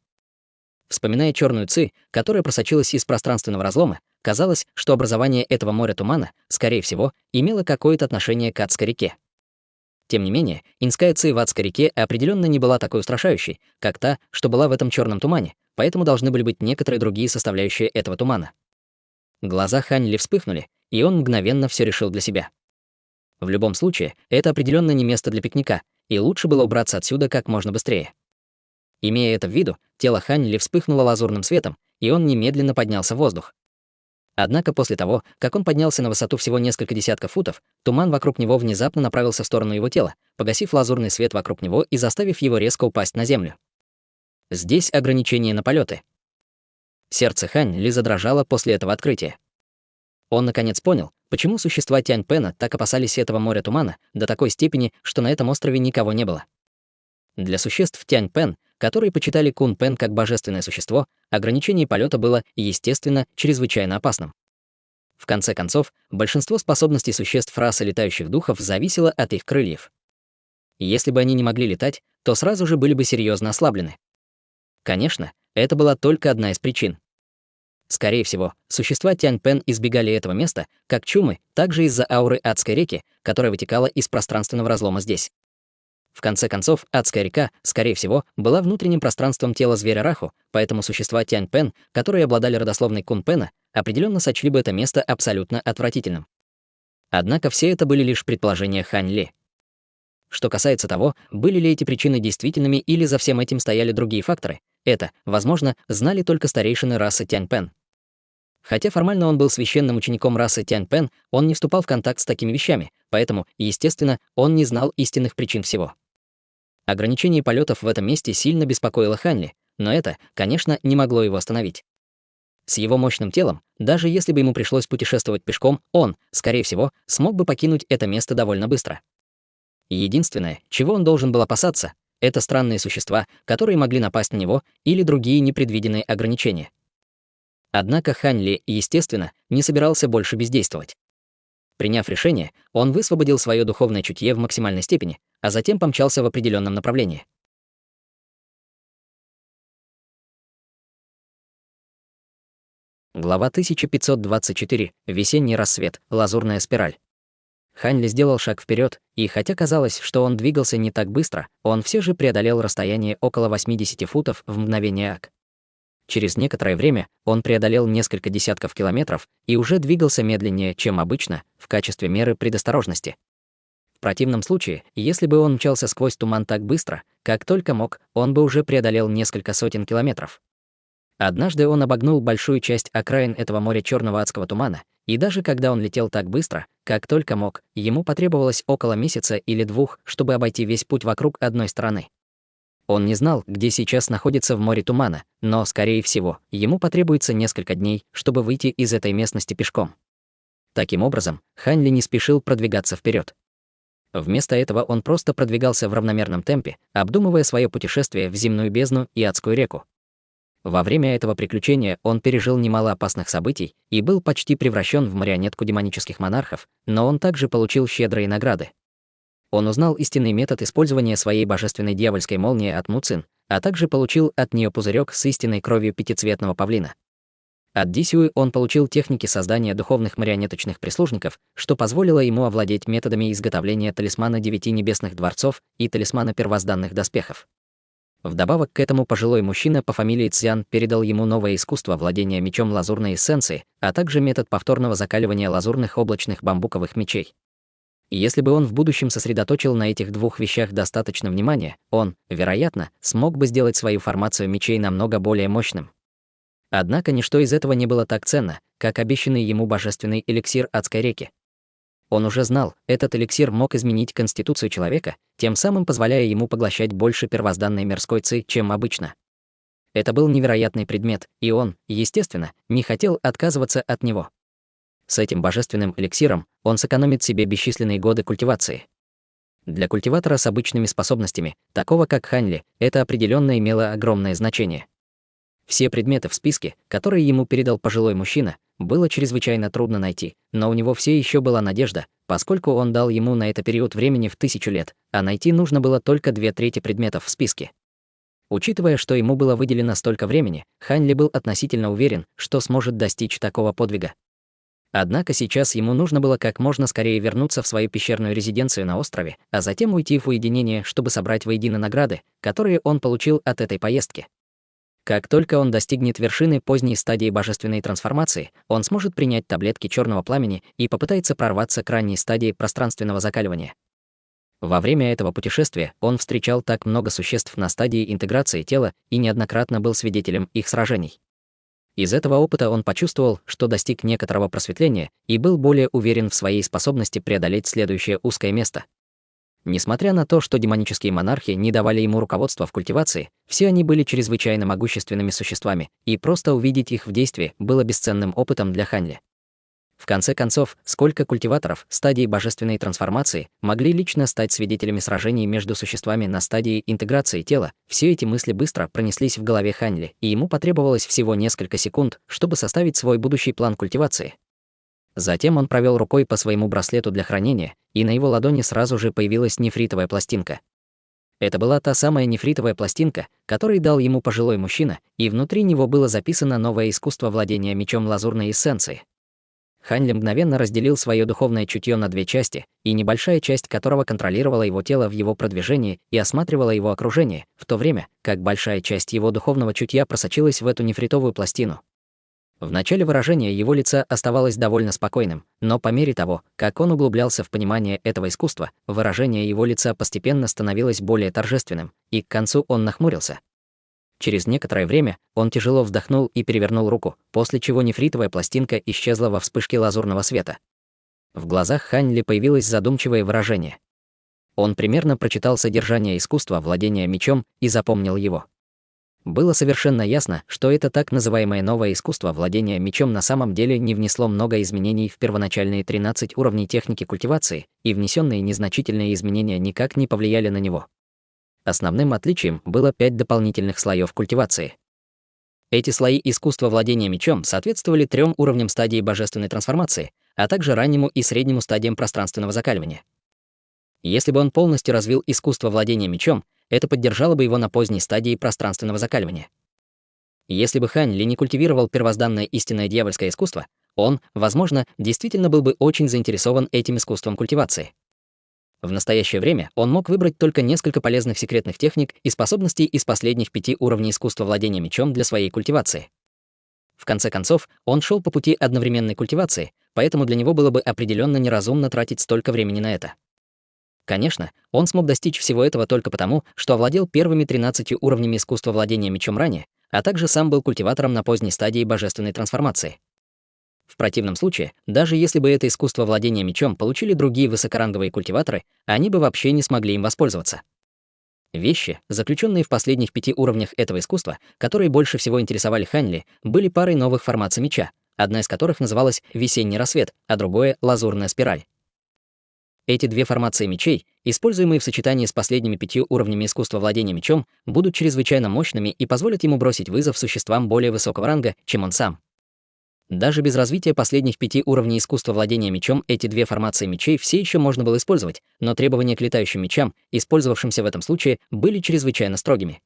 Вспоминая черную ци, которая просочилась из пространственного разлома, казалось, что образование этого моря тумана, скорее всего, имело какое-то отношение к Адской реке. Тем не менее, инская ци в Адской реке определенно не была такой устрашающей, как та, что была в этом черном тумане, поэтому должны были быть некоторые другие составляющие этого тумана. Глаза Хань Ли вспыхнули, и он мгновенно все решил для себя. В любом случае, это определенно не место для пикника, и лучше было убраться отсюда как можно быстрее. Имея это в виду, тело Хань Ли вспыхнуло лазурным светом, и он немедленно поднялся в воздух. Однако после того, как он поднялся на высоту всего несколько десятков футов, туман вокруг него внезапно направился в сторону его тела, погасив лазурный свет вокруг него и заставив его резко упасть на землю. Здесь ограничение на полеты. Сердце Хань Ли задрожало после этого открытия. Он наконец понял, почему существа Тянь-Пэна так опасались этого моря тумана до такой степени, что на этом острове никого не было. Для существ Тянь-Пэн, которые почитали Кун-Пэн как божественное существо, ограничение полета было, естественно, чрезвычайно опасным. В конце концов, большинство способностей существ расы летающих духов зависело от их крыльев. Если бы они не могли летать, то сразу же были бы серьезно ослаблены. Конечно, это была только одна из причин. Скорее всего, существа Тянь-Пэн избегали этого места, как чумы, также из-за ауры Адской реки, которая вытекала из пространственного разлома здесь. В конце концов, адская река, скорее всего, была внутренним пространством тела зверя Раху, поэтому существа Тянь-Пен, которые обладали родословной Кун-Пена, определенно сочли бы это место абсолютно отвратительным. Однако все это были лишь предположения Хань Ли. Что касается того, были ли эти причины действительными или за всем этим стояли другие факторы, это, возможно, знали только старейшины расы Тянь-Пен. Хотя формально он был священным учеником расы Тянь-Пен, он не вступал в контакт с такими вещами, поэтому, естественно, он не знал истинных причин всего. Ограничение полетов в этом месте сильно беспокоило Хань Ли, но это, конечно, не могло его остановить. С его мощным телом, даже если бы ему пришлось путешествовать пешком, он, скорее всего, смог бы покинуть это место довольно быстро. Единственное, чего он должен был опасаться, это странные существа, которые могли напасть на него, или другие непредвиденные ограничения. Однако Хань Ли, естественно, не собирался больше бездействовать. Приняв решение, он высвободил свое духовное чутье в максимальной степени, а затем помчался в определенном направлении. Глава 1524. Весенний рассвет. Лазурная спираль. Хань Ли сделал шаг вперед, и хотя казалось, что он двигался не так быстро, он все же преодолел расстояние около 80 футов в мгновение ока. Через некоторое время он преодолел несколько десятков километров и уже двигался медленнее, чем обычно, в качестве меры предосторожности. В противном случае, если бы он мчался сквозь туман так быстро, как только мог, он бы уже преодолел несколько сотен километров. Однажды он обогнул большую часть окраин этого моря черного адского тумана, и даже когда он летел так быстро, как только мог, ему потребовалось около месяца или двух, чтобы обойти весь путь вокруг одной стороны. Он не знал, где сейчас находится в море тумана, но, скорее всего, ему потребуется несколько дней, чтобы выйти из этой местности пешком. Таким образом, Хань Ли не спешил продвигаться вперед. Вместо этого он просто продвигался в равномерном темпе, обдумывая свое путешествие в земную бездну и адскую реку. Во время этого приключения он пережил немало опасных событий и был почти превращен в марионетку демонических монархов, но он также получил щедрые награды. Он узнал истинный метод использования своей божественной дьявольской молнии от Муцин, а также получил от нее пузырек с истинной кровью пятицветного павлина. От Дисюи он получил техники создания духовных марионеточных прислужников, что позволило ему овладеть методами изготовления талисмана 9 небесных дворцов и талисмана первозданных доспехов. Вдобавок к этому пожилой мужчина по фамилии Цзян передал ему новое искусство владения мечом лазурной эссенции, а также метод повторного закаливания лазурных облачных бамбуковых мечей. И если бы он в будущем сосредоточил на этих двух вещах достаточно внимания, он, вероятно, смог бы сделать свою формацию мечей намного более мощным. Однако ничто из этого не было так ценно, как обещанный ему божественный эликсир адской реки. Он уже знал, этот эликсир мог изменить конституцию человека, тем самым позволяя ему поглощать больше первозданной мирской ци, чем обычно. Это был невероятный предмет, и он, естественно, не хотел отказываться от него. С этим божественным эликсиром он сэкономит себе бесчисленные годы культивации. Для культиватора с обычными способностями, такого как Хань Ли, это определенно имело огромное значение. Все предметы в списке, которые ему передал пожилой мужчина, было чрезвычайно трудно найти, но у него все еще была надежда, поскольку он дал ему на это период времени в 1000 лет, а найти нужно было только 2/3 предметов в списке. Учитывая, что ему было выделено столько времени, Хань Ли был относительно уверен, что сможет достичь такого подвига. Однако сейчас ему нужно было как можно скорее вернуться в свою пещерную резиденцию на острове, а затем уйти в уединение, чтобы собрать воедино награды, которые он получил от этой поездки. Как только он достигнет вершины поздней стадии божественной трансформации, он сможет принять таблетки черного пламени и попытается прорваться к ранней стадии пространственного закаливания. Во время этого путешествия он встречал так много существ на стадии интеграции тела и неоднократно был свидетелем их сражений. Из этого опыта он почувствовал, что достиг некоторого просветления и был более уверен в своей способности преодолеть следующее узкое место. Несмотря на то, что демонические монархи не давали ему руководства в культивации, все они были чрезвычайно могущественными существами, и просто увидеть их в действии было бесценным опытом для Хань Ли. В конце концов, сколько культиваторов стадии божественной трансформации могли лично стать свидетелями сражений между существами на стадии интеграции тела, все эти мысли быстро пронеслись в голове Хань Ли, и ему потребовалось всего несколько секунд, чтобы составить свой будущий план культивации. Затем он провел рукой по своему браслету для хранения, и на его ладони сразу же появилась нефритовая пластинка. Это была та самая нефритовая пластинка, которую дал ему пожилой мужчина, и внутри него было записано новое искусство владения мечом лазурной эссенции. Хань Ли мгновенно разделил свое духовное чутье на две части, и небольшая часть которого контролировала его тело в его продвижении и осматривала его окружение, в то время как большая часть его духовного чутья просочилась в эту нефритовую пластину. В начале выражение его лица оставалось довольно спокойным, но по мере того, как он углублялся в понимание этого искусства, выражение его лица постепенно становилось более торжественным, и к концу он нахмурился. Через некоторое время он тяжело вздохнул и перевернул руку, после чего нефритовая пластинка исчезла во вспышке лазурного света. В глазах Хань Ли появилось задумчивое выражение. Он примерно прочитал содержание искусства владения мечом и запомнил его. Было совершенно ясно, что это так называемое новое искусство владения мечом на самом деле не внесло много изменений в первоначальные 13 уровней техники культивации, и внесенные незначительные изменения никак не повлияли на него. Основным отличием было 5 дополнительных слоев культивации. Эти слои искусства владения мечом соответствовали 3 уровням стадии божественной трансформации, а также раннему и среднему стадиям пространственного закаливания. Если бы он полностью развил искусство владения мечом, это поддержало бы его на поздней стадии пространственного закаливания. Если бы Хань Ли не культивировал первозданное истинное дьявольское искусство, он, возможно, действительно был бы очень заинтересован этим искусством культивации. В настоящее время он мог выбрать только несколько полезных секретных техник и способностей из последних 5 уровней искусства владения мечом для своей культивации. В конце концов, он шел по пути одновременной культивации, поэтому для него было бы определенно неразумно тратить столько времени на это. Конечно, он смог достичь всего этого только потому, что овладел первыми 13 уровнями искусства владения мечом ранее, а также сам был культиватором на поздней стадии божественной трансформации. В противном случае, даже если бы это искусство владения мечом получили другие высокоранговые культиваторы, они бы вообще не смогли им воспользоваться. Вещи, заключенные в последних 5 уровнях этого искусства, которые больше всего интересовали Хань Ли, были парой новых формаций меча, одна из которых называлась «Весенний рассвет», а другое — «Лазурная спираль». Эти 2 формации мечей, используемые в сочетании с последними 5 уровнями искусства владения мечом, будут чрезвычайно мощными и позволят ему бросить вызов существам более высокого ранга, чем он сам. Даже без развития последних 5 уровней искусства владения мечом эти 2 формации мечей все еще можно было использовать, но требования к летающим мечам, использовавшимся в этом случае, были чрезвычайно строгими.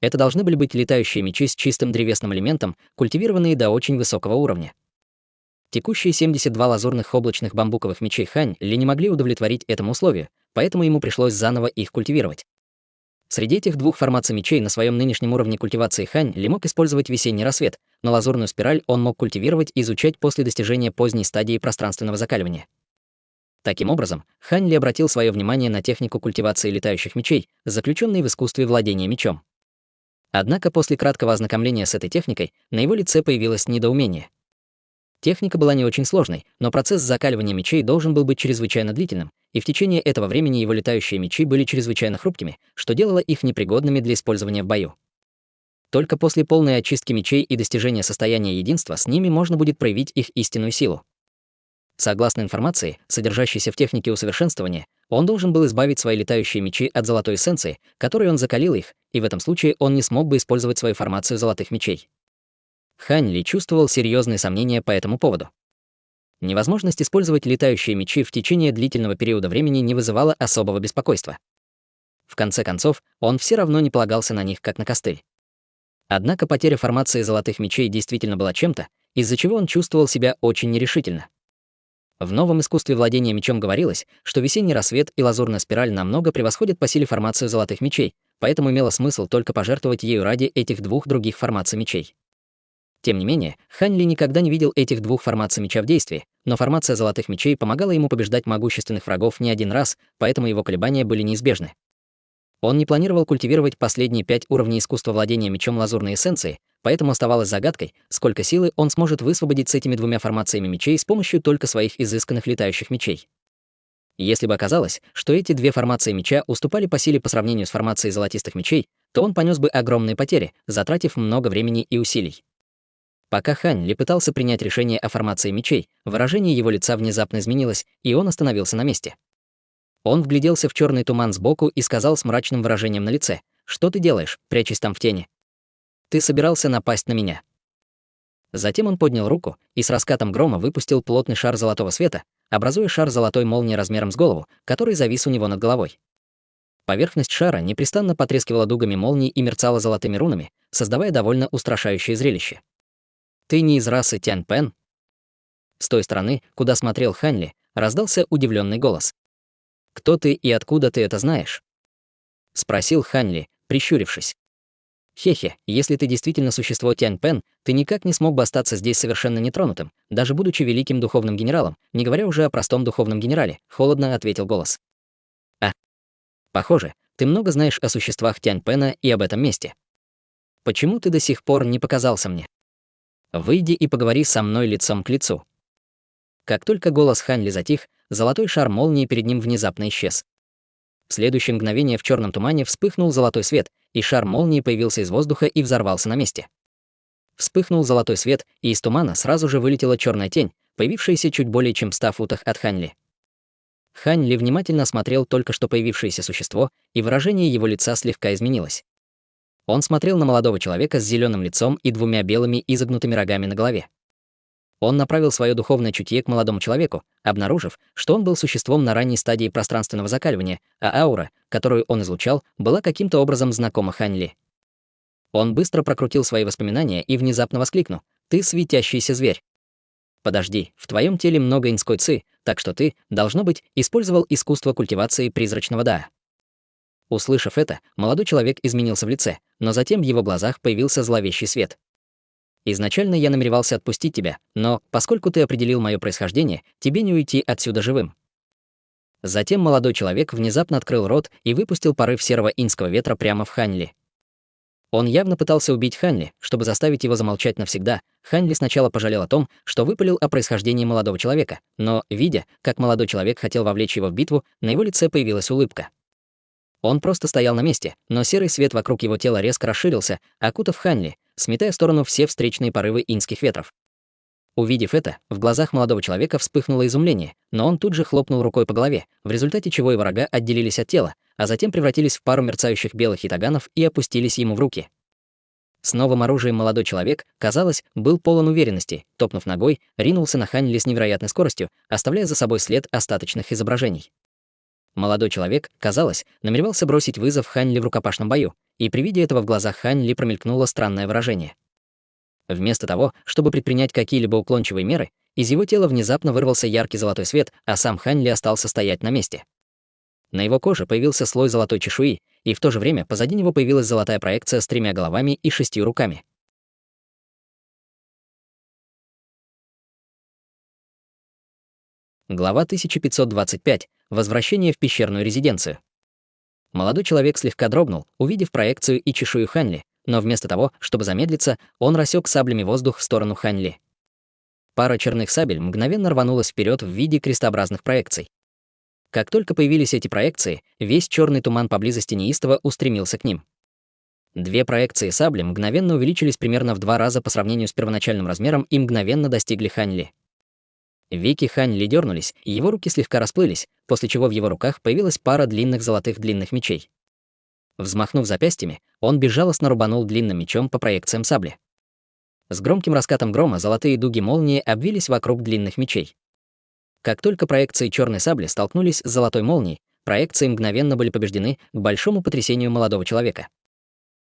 Это должны были быть летающие мечи с чистым древесным элементом, культивированные до очень высокого уровня. Текущие 72 лазурных облачных бамбуковых мечей Хань Ли не могли удовлетворить этому условию, поэтому ему пришлось заново их культивировать. Среди этих 2 формаций мечей на своем нынешнем уровне культивации Хань Ли мог использовать весенний рассвет, но лазурную спираль он мог культивировать и изучать после достижения поздней стадии пространственного закаливания. Таким образом, Хань Ли обратил свое внимание на технику культивации летающих мечей, заключенной в искусстве владения мечом. Однако после краткого ознакомления с этой техникой на его лице появилось недоумение. Техника была не очень сложной, но процесс закаливания мечей должен был быть чрезвычайно длительным, и в течение этого времени его летающие мечи были чрезвычайно хрупкими, что делало их непригодными для использования в бою. Только после полной очистки мечей и достижения состояния единства с ними можно будет проявить их истинную силу. Согласно информации, содержащейся в технике усовершенствования, он должен был избавить свои летающие мечи от золотой эссенции, которой он закалил их, и в этом случае он не смог бы использовать свою формацию золотых мечей. Хань Ли чувствовал серьезные сомнения по этому поводу. Невозможность использовать летающие мечи в течение длительного периода времени не вызывала особого беспокойства. В конце концов, он все равно не полагался на них как на костыль. Однако потеря формации золотых мечей действительно была чем-то, из-за чего он чувствовал себя очень нерешительно. В новом искусстве владения мечом говорилось, что весенний рассвет и лазурная спираль намного превосходят по силе формацию золотых мечей, поэтому имело смысл только пожертвовать ею ради этих 2 других формаций мечей. Тем не менее, Хань Ли никогда не видел этих 2 формаций меча в действии, но формация золотых мечей помогала ему побеждать могущественных врагов не один раз, поэтому его колебания были неизбежны. Он не планировал культивировать последние 5 уровней искусства владения мечом лазурной эссенции, поэтому оставалось загадкой, сколько силы он сможет высвободить с этими 2 формациями мечей с помощью только своих изысканных летающих мечей. Если бы оказалось, что эти 2 формации меча уступали по силе по сравнению с формацией золотистых мечей, то он понес бы огромные потери, затратив много времени и усилий. Пока Хань Ли пытался принять решение о формации мечей, выражение его лица внезапно изменилось, и он остановился на месте. Он вгляделся в черный туман сбоку и сказал с мрачным выражением на лице: «Что ты делаешь, прячась там в тени? Ты собирался напасть на меня». Затем он поднял руку и с раскатом грома выпустил плотный шар золотого света, образуя шар золотой молнии размером с голову, который завис у него над головой. Поверхность шара непрестанно потрескивала дугами молний и мерцала золотыми рунами, создавая довольно устрашающее зрелище. «Ты не из расы Тянь Пен?» С той стороны, куда смотрел Хань Ли, раздался удивленный голос. «Кто ты и откуда ты это знаешь?» — спросил Хань Ли, прищурившись. «Хе-хе, если ты действительно существо Тянь-Пен, ты никак не смог бы остаться здесь совершенно нетронутым, даже будучи великим духовным генералом, не говоря уже о простом духовном генерале», — холодно ответил голос. «А, похоже, ты много знаешь о существах Тянь-Пена и об этом месте. Почему ты до сих пор не показался мне? Выйди и поговори со мной лицом к лицу». Как только голос Хань Ли затих, золотой шар молнии перед ним внезапно исчез. В следующее мгновение в черном тумане вспыхнул золотой свет, и шар молнии появился из воздуха и взорвался на месте. Вспыхнул золотой свет, и из тумана сразу же вылетела черная тень, появившаяся чуть более чем в 100 футах от Хань Ли. Хань Ли внимательно осмотрел только что появившееся существо, и выражение его лица слегка изменилось. Он смотрел на молодого человека с зеленым лицом и двумя белыми изогнутыми рогами на голове. Он направил свое духовное чутье к молодому человеку, обнаружив, что он был существом на ранней стадии пространственного закаливания, а аура, которую он излучал, была каким-то образом знакома Хань Ли. Он быстро прокрутил свои воспоминания и внезапно воскликнул: «Ты светящийся зверь! Подожди, в твоем теле много инской ци, так что ты, должно быть, использовал искусство культивации призрачного даа». Услышав это, молодой человек изменился в лице, но затем в его глазах появился зловещий свет. «Изначально я намеревался отпустить тебя, но, поскольку ты определил мое происхождение, тебе не уйти отсюда живым». Затем молодой человек внезапно открыл рот и выпустил порыв серого инского ветра прямо в Хань Ли. Он явно пытался убить Хань Ли, чтобы заставить его замолчать навсегда. Хань Ли сначала пожалел о том, что выпалил о происхождении молодого человека, но, видя, как молодой человек хотел вовлечь его в битву, на его лице появилась улыбка. Он просто стоял на месте, но серый свет вокруг его тела резко расширился, окутав Хань Ли, сметая в сторону все встречные порывы инских ветров. Увидев это, в глазах молодого человека вспыхнуло изумление, но он тут же хлопнул рукой по голове, в результате чего его рога отделились от тела, а затем превратились в пару мерцающих белых ятаганов и опустились ему в руки. С новым оружием молодой человек, казалось, был полон уверенности, топнув ногой, ринулся на Хань Ли с невероятной скоростью, оставляя за собой след остаточных изображений. Молодой человек, казалось, намеревался бросить вызов Хань Ли в рукопашном бою, и при виде этого в глазах Хань Ли промелькнуло странное выражение. Вместо того, чтобы предпринять какие-либо уклончивые меры, из его тела внезапно вырвался яркий золотой свет, а сам Хань Ли остался стоять на месте. На его коже появился слой золотой чешуи, и в то же время позади него появилась золотая проекция с 3 головами и 6 руками. Глава 1525. Возвращение в пещерную резиденцию. Молодой человек слегка дрогнул, увидев проекцию и чешую Хань Ли, но вместо того, чтобы замедлиться, он рассек саблями воздух в сторону Хань Ли. Пара черных сабель мгновенно рванулась вперед в виде крестообразных проекций. Как только появились эти проекции, весь черный туман поблизости неистово устремился к ним. 2 проекции сабли мгновенно увеличились примерно в 2 раза по сравнению с первоначальным размером и мгновенно достигли Хань Ли. Веки Хань Ли дернулись, и его руки слегка расплылись, после чего в его руках появилась пара длинных длинных мечей. Взмахнув запястьями, он безжалостно рубанул длинным мечом по проекциям сабли. С громким раскатом грома золотые дуги молнии обвились вокруг длинных мечей. Как только проекции черной сабли столкнулись с золотой молнией, проекции мгновенно были побеждены к большому потрясению молодого человека.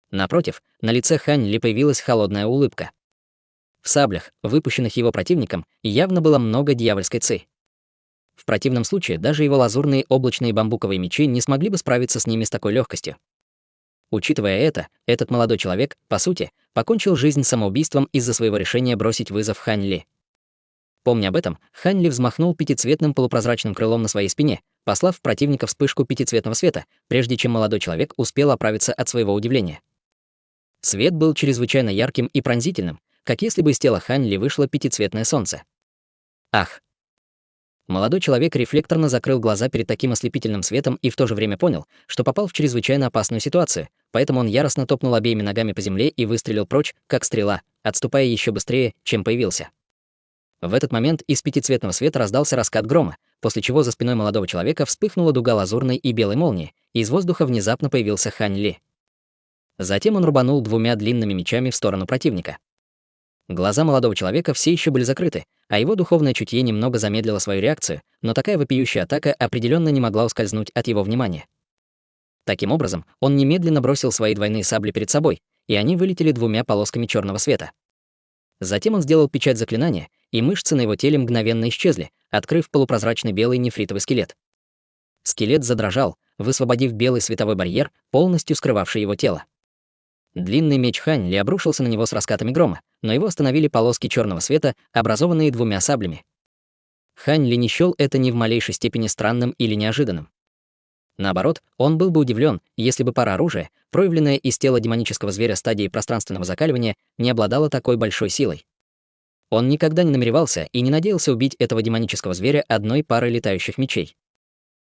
Напротив, на лице Хань Ли появилась холодная улыбка. В саблях, выпущенных его противником, явно было много дьявольской ци. В противном случае даже его лазурные облачные бамбуковые мечи не смогли бы справиться с ними с такой легкостью. Учитывая это, этот молодой человек, по сути, покончил жизнь самоубийством из-за своего решения бросить вызов Хань Ли. Помня об этом, Хань Ли взмахнул пятицветным полупрозрачным крылом на своей спине, послав в противника вспышку пятицветного света, прежде чем молодой человек успел оправиться от своего удивления. Свет был чрезвычайно ярким и пронзительным, как если бы из тела Хань Ли вышло пятицветное солнце. Ах! Молодой человек рефлекторно закрыл глаза перед таким ослепительным светом и в то же время понял, что попал в чрезвычайно опасную ситуацию, поэтому он яростно топнул обеими ногами по земле и выстрелил прочь, как стрела, отступая еще быстрее, чем появился. В этот момент из пятицветного света раздался раскат грома, после чего за спиной молодого человека вспыхнула дуга лазурной и белой молнии, и из воздуха внезапно появился Хань Ли. Затем он рубанул 2 длинными мечами в сторону противника. Глаза молодого человека все еще были закрыты, а его духовное чутье немного замедлило свою реакцию, но такая вопиющая атака определенно не могла ускользнуть от его внимания. Таким образом, он немедленно бросил свои двойные сабли перед собой, и они вылетели 2 полосками черного света. Затем он сделал печать заклинания, и мышцы на его теле мгновенно исчезли, открыв полупрозрачный белый нефритовый скелет. Скелет задрожал, высвободив белый световой барьер, полностью скрывавший его тело. Длинный меч Хань Ли обрушился на него с раскатами грома, но его остановили полоски черного света, образованные двумя саблями. Хань Ли не счёл это ни в малейшей степени странным или неожиданным. Наоборот, он был бы удивлен, если бы пара оружия, проявленная из тела демонического зверя стадии пространственного закаливания, не обладала такой большой силой. Он никогда не намеревался и не надеялся убить этого демонического зверя одной парой летающих мечей.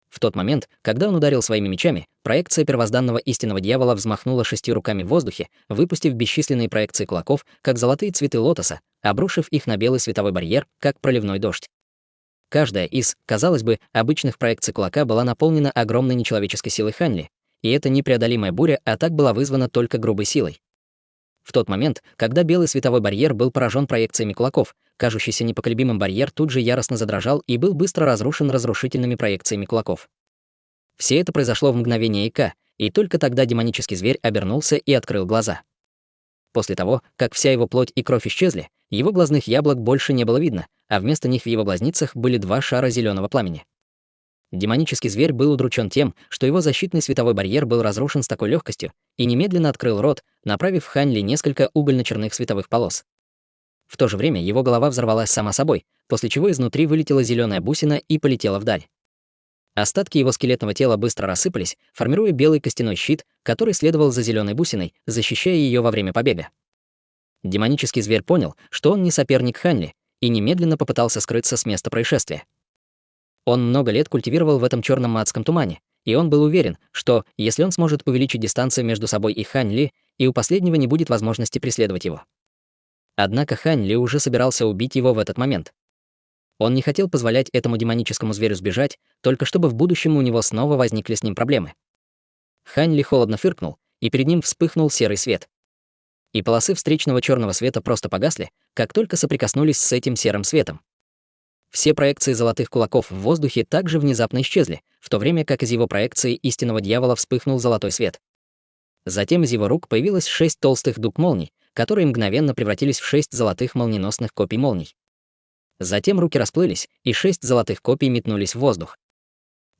В тот момент, когда он ударил своими мечами, проекция первозданного истинного дьявола взмахнула 6 руками в воздухе, выпустив бесчисленные проекции кулаков, как золотые цветы лотоса, обрушив их на белый световой барьер, как проливной дождь. Каждая из, казалось бы, обычных проекций кулака была наполнена огромной нечеловеческой силой Хань Ли, и эта непреодолимая буря атак была вызвана только грубой силой. В тот момент, когда белый световой барьер был поражен проекциями кулаков, кажущийся непоколебимым барьер тут же яростно задрожал и был быстро разрушен разрушительными проекциями кулаков. Все это произошло в мгновение ока, и только тогда демонический зверь обернулся и открыл глаза. После того, как вся его плоть и кровь исчезли, его глазных яблок больше не было видно, а вместо них в его глазницах были 2 шара зеленого пламени. Демонический зверь был удручен тем, что его защитный световой барьер был разрушен с такой легкостью, и немедленно открыл рот, направив в Хань Ли несколько угольно-черных световых полос. В то же время его голова взорвалась сама собой, после чего изнутри вылетела зеленая бусина и полетела вдаль. Остатки его скелетного тела быстро рассыпались, формируя белый костяной щит, который следовал за зеленой бусиной, защищая ее во время побега. Демонический зверь понял, что он не соперник Хань Ли, и немедленно попытался скрыться с места происшествия. Он много лет культивировал в этом черном адском тумане, и он был уверен, что, если он сможет увеличить дистанцию между собой и Хань Ли, и у последнего не будет возможности преследовать его. Однако Хань Ли уже собирался убить его в этот момент. Он не хотел позволять этому демоническому зверю сбежать, только чтобы в будущем у него снова возникли с ним проблемы. Хань Ли холодно фыркнул, и перед ним вспыхнул серый свет. И полосы встречного черного света просто погасли, как только соприкоснулись с этим серым светом. Все проекции золотых кулаков в воздухе также внезапно исчезли, в то время как из его проекции истинного дьявола вспыхнул золотой свет. Затем из его рук появилось 6 толстых дуг молний, которые мгновенно превратились в 6 золотых молниеносных копий молний. Затем руки расплылись, и 6 золотых копий метнулись в воздух.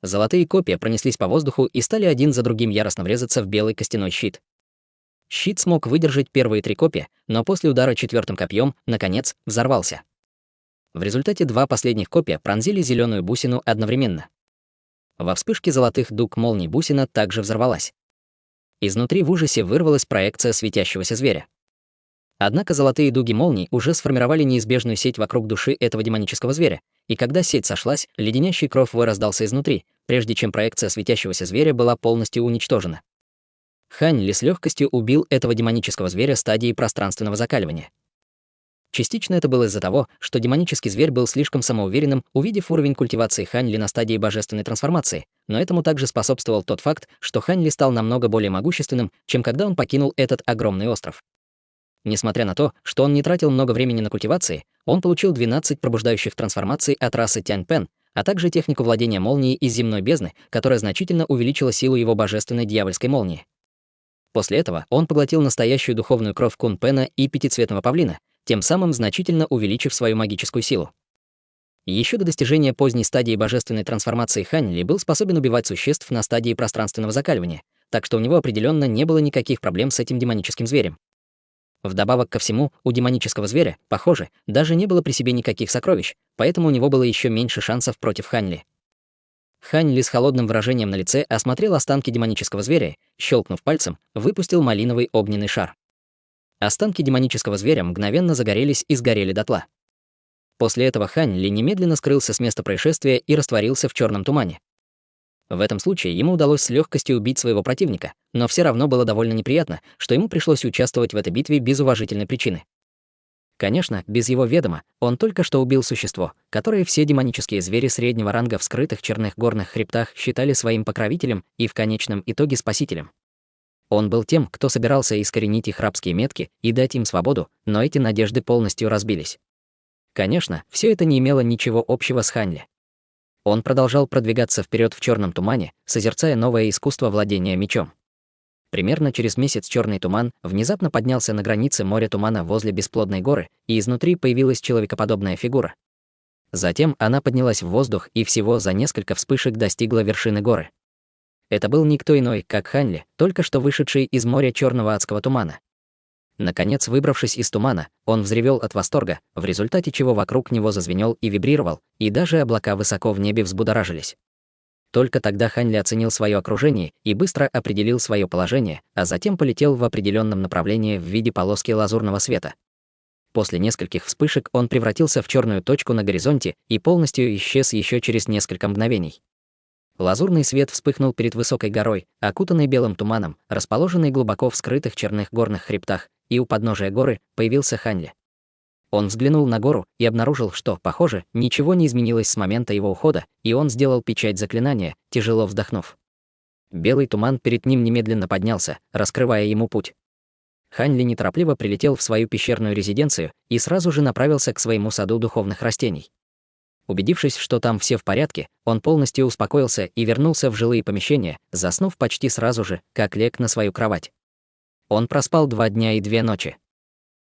Золотые копья пронеслись по воздуху и стали один за другим яростно врезаться в белый костяной щит. Щит смог выдержать первые 3 копья, но после удара 4-м копьем, наконец, взорвался. В результате 2 последних копья пронзили зеленую бусину одновременно. Во вспышке золотых дуг молний бусина также взорвалась. Изнутри в ужасе вырвалась проекция светящегося зверя. Однако золотые дуги молний уже сформировали неизбежную сеть вокруг души этого демонического зверя, и когда сеть сошлась, леденящий кровь вой раздался изнутри, прежде чем проекция светящегося зверя была полностью уничтожена. Хань Ли с легкостью убил этого демонического зверя стадии пространственного закаливания. Частично это было из-за того, что демонический зверь был слишком самоуверенным, увидев уровень культивации Хань Ли на стадии божественной трансформации, но этому также способствовал тот факт, что Хань Ли стал намного более могущественным, чем когда он покинул этот огромный остров. Несмотря на то, что он не тратил много времени на культивации, он получил 12 пробуждающих трансформаций от расы Тянь-Пен, а также технику владения молнией из земной бездны, которая значительно увеличила силу его божественной дьявольской молнии. После этого он поглотил настоящую духовную кровь Кун-Пена и пятицветного павлина, тем самым значительно увеличив свою магическую силу. Еще до достижения поздней стадии божественной трансформации Хань Ли был способен убивать существ на стадии пространственного закаливания, так что у него определенно не было никаких проблем с этим демоническим зверем. Вдобавок ко всему, у демонического зверя, похоже, даже не было при себе никаких сокровищ, поэтому у него было еще меньше шансов против Хань Ли. Хань Ли с холодным выражением на лице осмотрел останки демонического зверя, щелкнув пальцем, выпустил малиновый огненный шар. Останки демонического зверя мгновенно загорелись и сгорели дотла. После этого Хань Ли немедленно скрылся с места происшествия и растворился в черном тумане. В этом случае ему удалось с легкостью убить своего противника, но все равно было довольно неприятно, что ему пришлось участвовать в этой битве без уважительной причины. Конечно, без его ведома он только что убил существо, которое все демонические звери среднего ранга в скрытых черных горных хребтах считали своим покровителем и в конечном итоге спасителем. Он был тем, кто собирался искоренить их рабские метки и дать им свободу, но эти надежды полностью разбились. Конечно, все это не имело ничего общего с Хань Ли. Он продолжал продвигаться вперед в черном тумане, созерцая новое искусство владения мечом. Примерно через месяц черный туман внезапно поднялся на границе моря тумана возле бесплодной горы, и изнутри появилась человекоподобная фигура. Затем она поднялась в воздух и всего за несколько вспышек достигла вершины горы. Это был никто иной, как Ханли, только что вышедший из моря черного адского тумана. Наконец, выбравшись из тумана, он взревел от восторга, в результате чего вокруг него зазвенел и вибрировал, и даже облака высоко в небе взбудоражились. Только тогда Ханли оценил свое окружение и быстро определил свое положение, а затем полетел в определенном направлении в виде полоски лазурного света. После нескольких вспышек он превратился в черную точку на горизонте и полностью исчез еще через несколько мгновений. Лазурный свет вспыхнул перед высокой горой, окутанной белым туманом, расположенной глубоко в скрытых черных горных хребтах, и у подножия горы появился Ханли. Он взглянул на гору и обнаружил, что, похоже, ничего не изменилось с момента его ухода, и он сделал печать заклинания, тяжело вздохнув. Белый туман перед ним немедленно поднялся, раскрывая ему путь. Ханли неторопливо прилетел в свою пещерную резиденцию и сразу же направился к своему саду духовных растений. Убедившись, что там все в порядке, он полностью успокоился и вернулся в жилые помещения, заснув почти сразу же, как лег на свою кровать. Он проспал 2 дня и 2 ночи.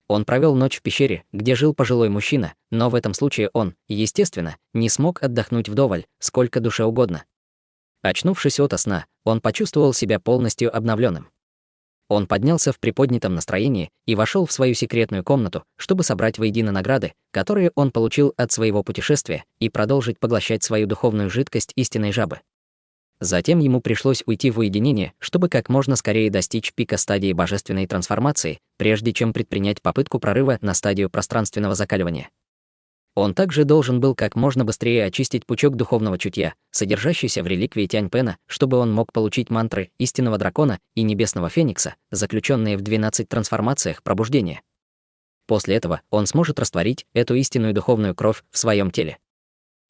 Он провел ночь в пещере, где жил пожилой мужчина, но в этом случае он, естественно, не смог отдохнуть вдоволь, сколько душе угодно. Очнувшись ото сна, он почувствовал себя полностью обновленным. Он поднялся в приподнятом настроении и вошел в свою секретную комнату, чтобы собрать воедино награды, которые он получил от своего путешествия, и продолжить поглощать свою духовную жидкость истинной жабы. Затем ему пришлось уйти в уединение, чтобы как можно скорее достичь пика стадии божественной трансформации, прежде чем предпринять попытку прорыва на стадию пространственного закаливания. Он также должен был как можно быстрее очистить пучок духовного чутья, содержащийся в реликвии Тяньпена, чтобы он мог получить мантры истинного дракона и небесного феникса, заключенные в 12 трансформациях пробуждения. После этого он сможет растворить эту истинную духовную кровь в своем теле.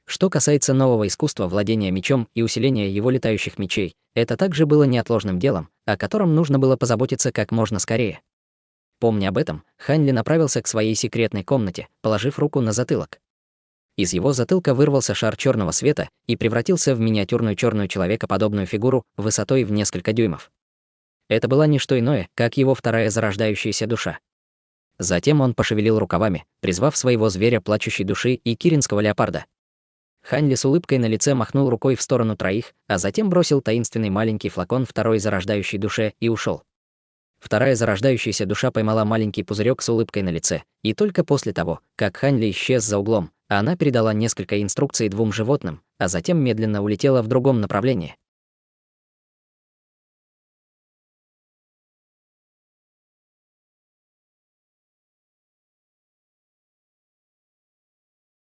Что касается нового искусства владения мечом и усиления его летающих мечей, это также было неотложным делом, о котором нужно было позаботиться как можно скорее. Помня об этом, Ханли направился к своей секретной комнате, положив руку на затылок. Из его затылка вырвался шар черного света и превратился в миниатюрную черную человекоподобную фигуру высотой в несколько дюймов. Это была не что иное, как его вторая зарождающаяся душа. Затем он пошевелил рукавами, призвав своего зверя плачущей души и киринского леопарда. Ханли с улыбкой на лице махнул рукой в сторону троих, а затем бросил таинственный маленький флакон второй зарождающей душе и ушел. Вторая зарождающаяся душа поймала маленький пузырек с улыбкой на лице, и только после того, как Ханли исчез за углом, она передала несколько инструкций 2 животным, а затем медленно улетела в другом направлении.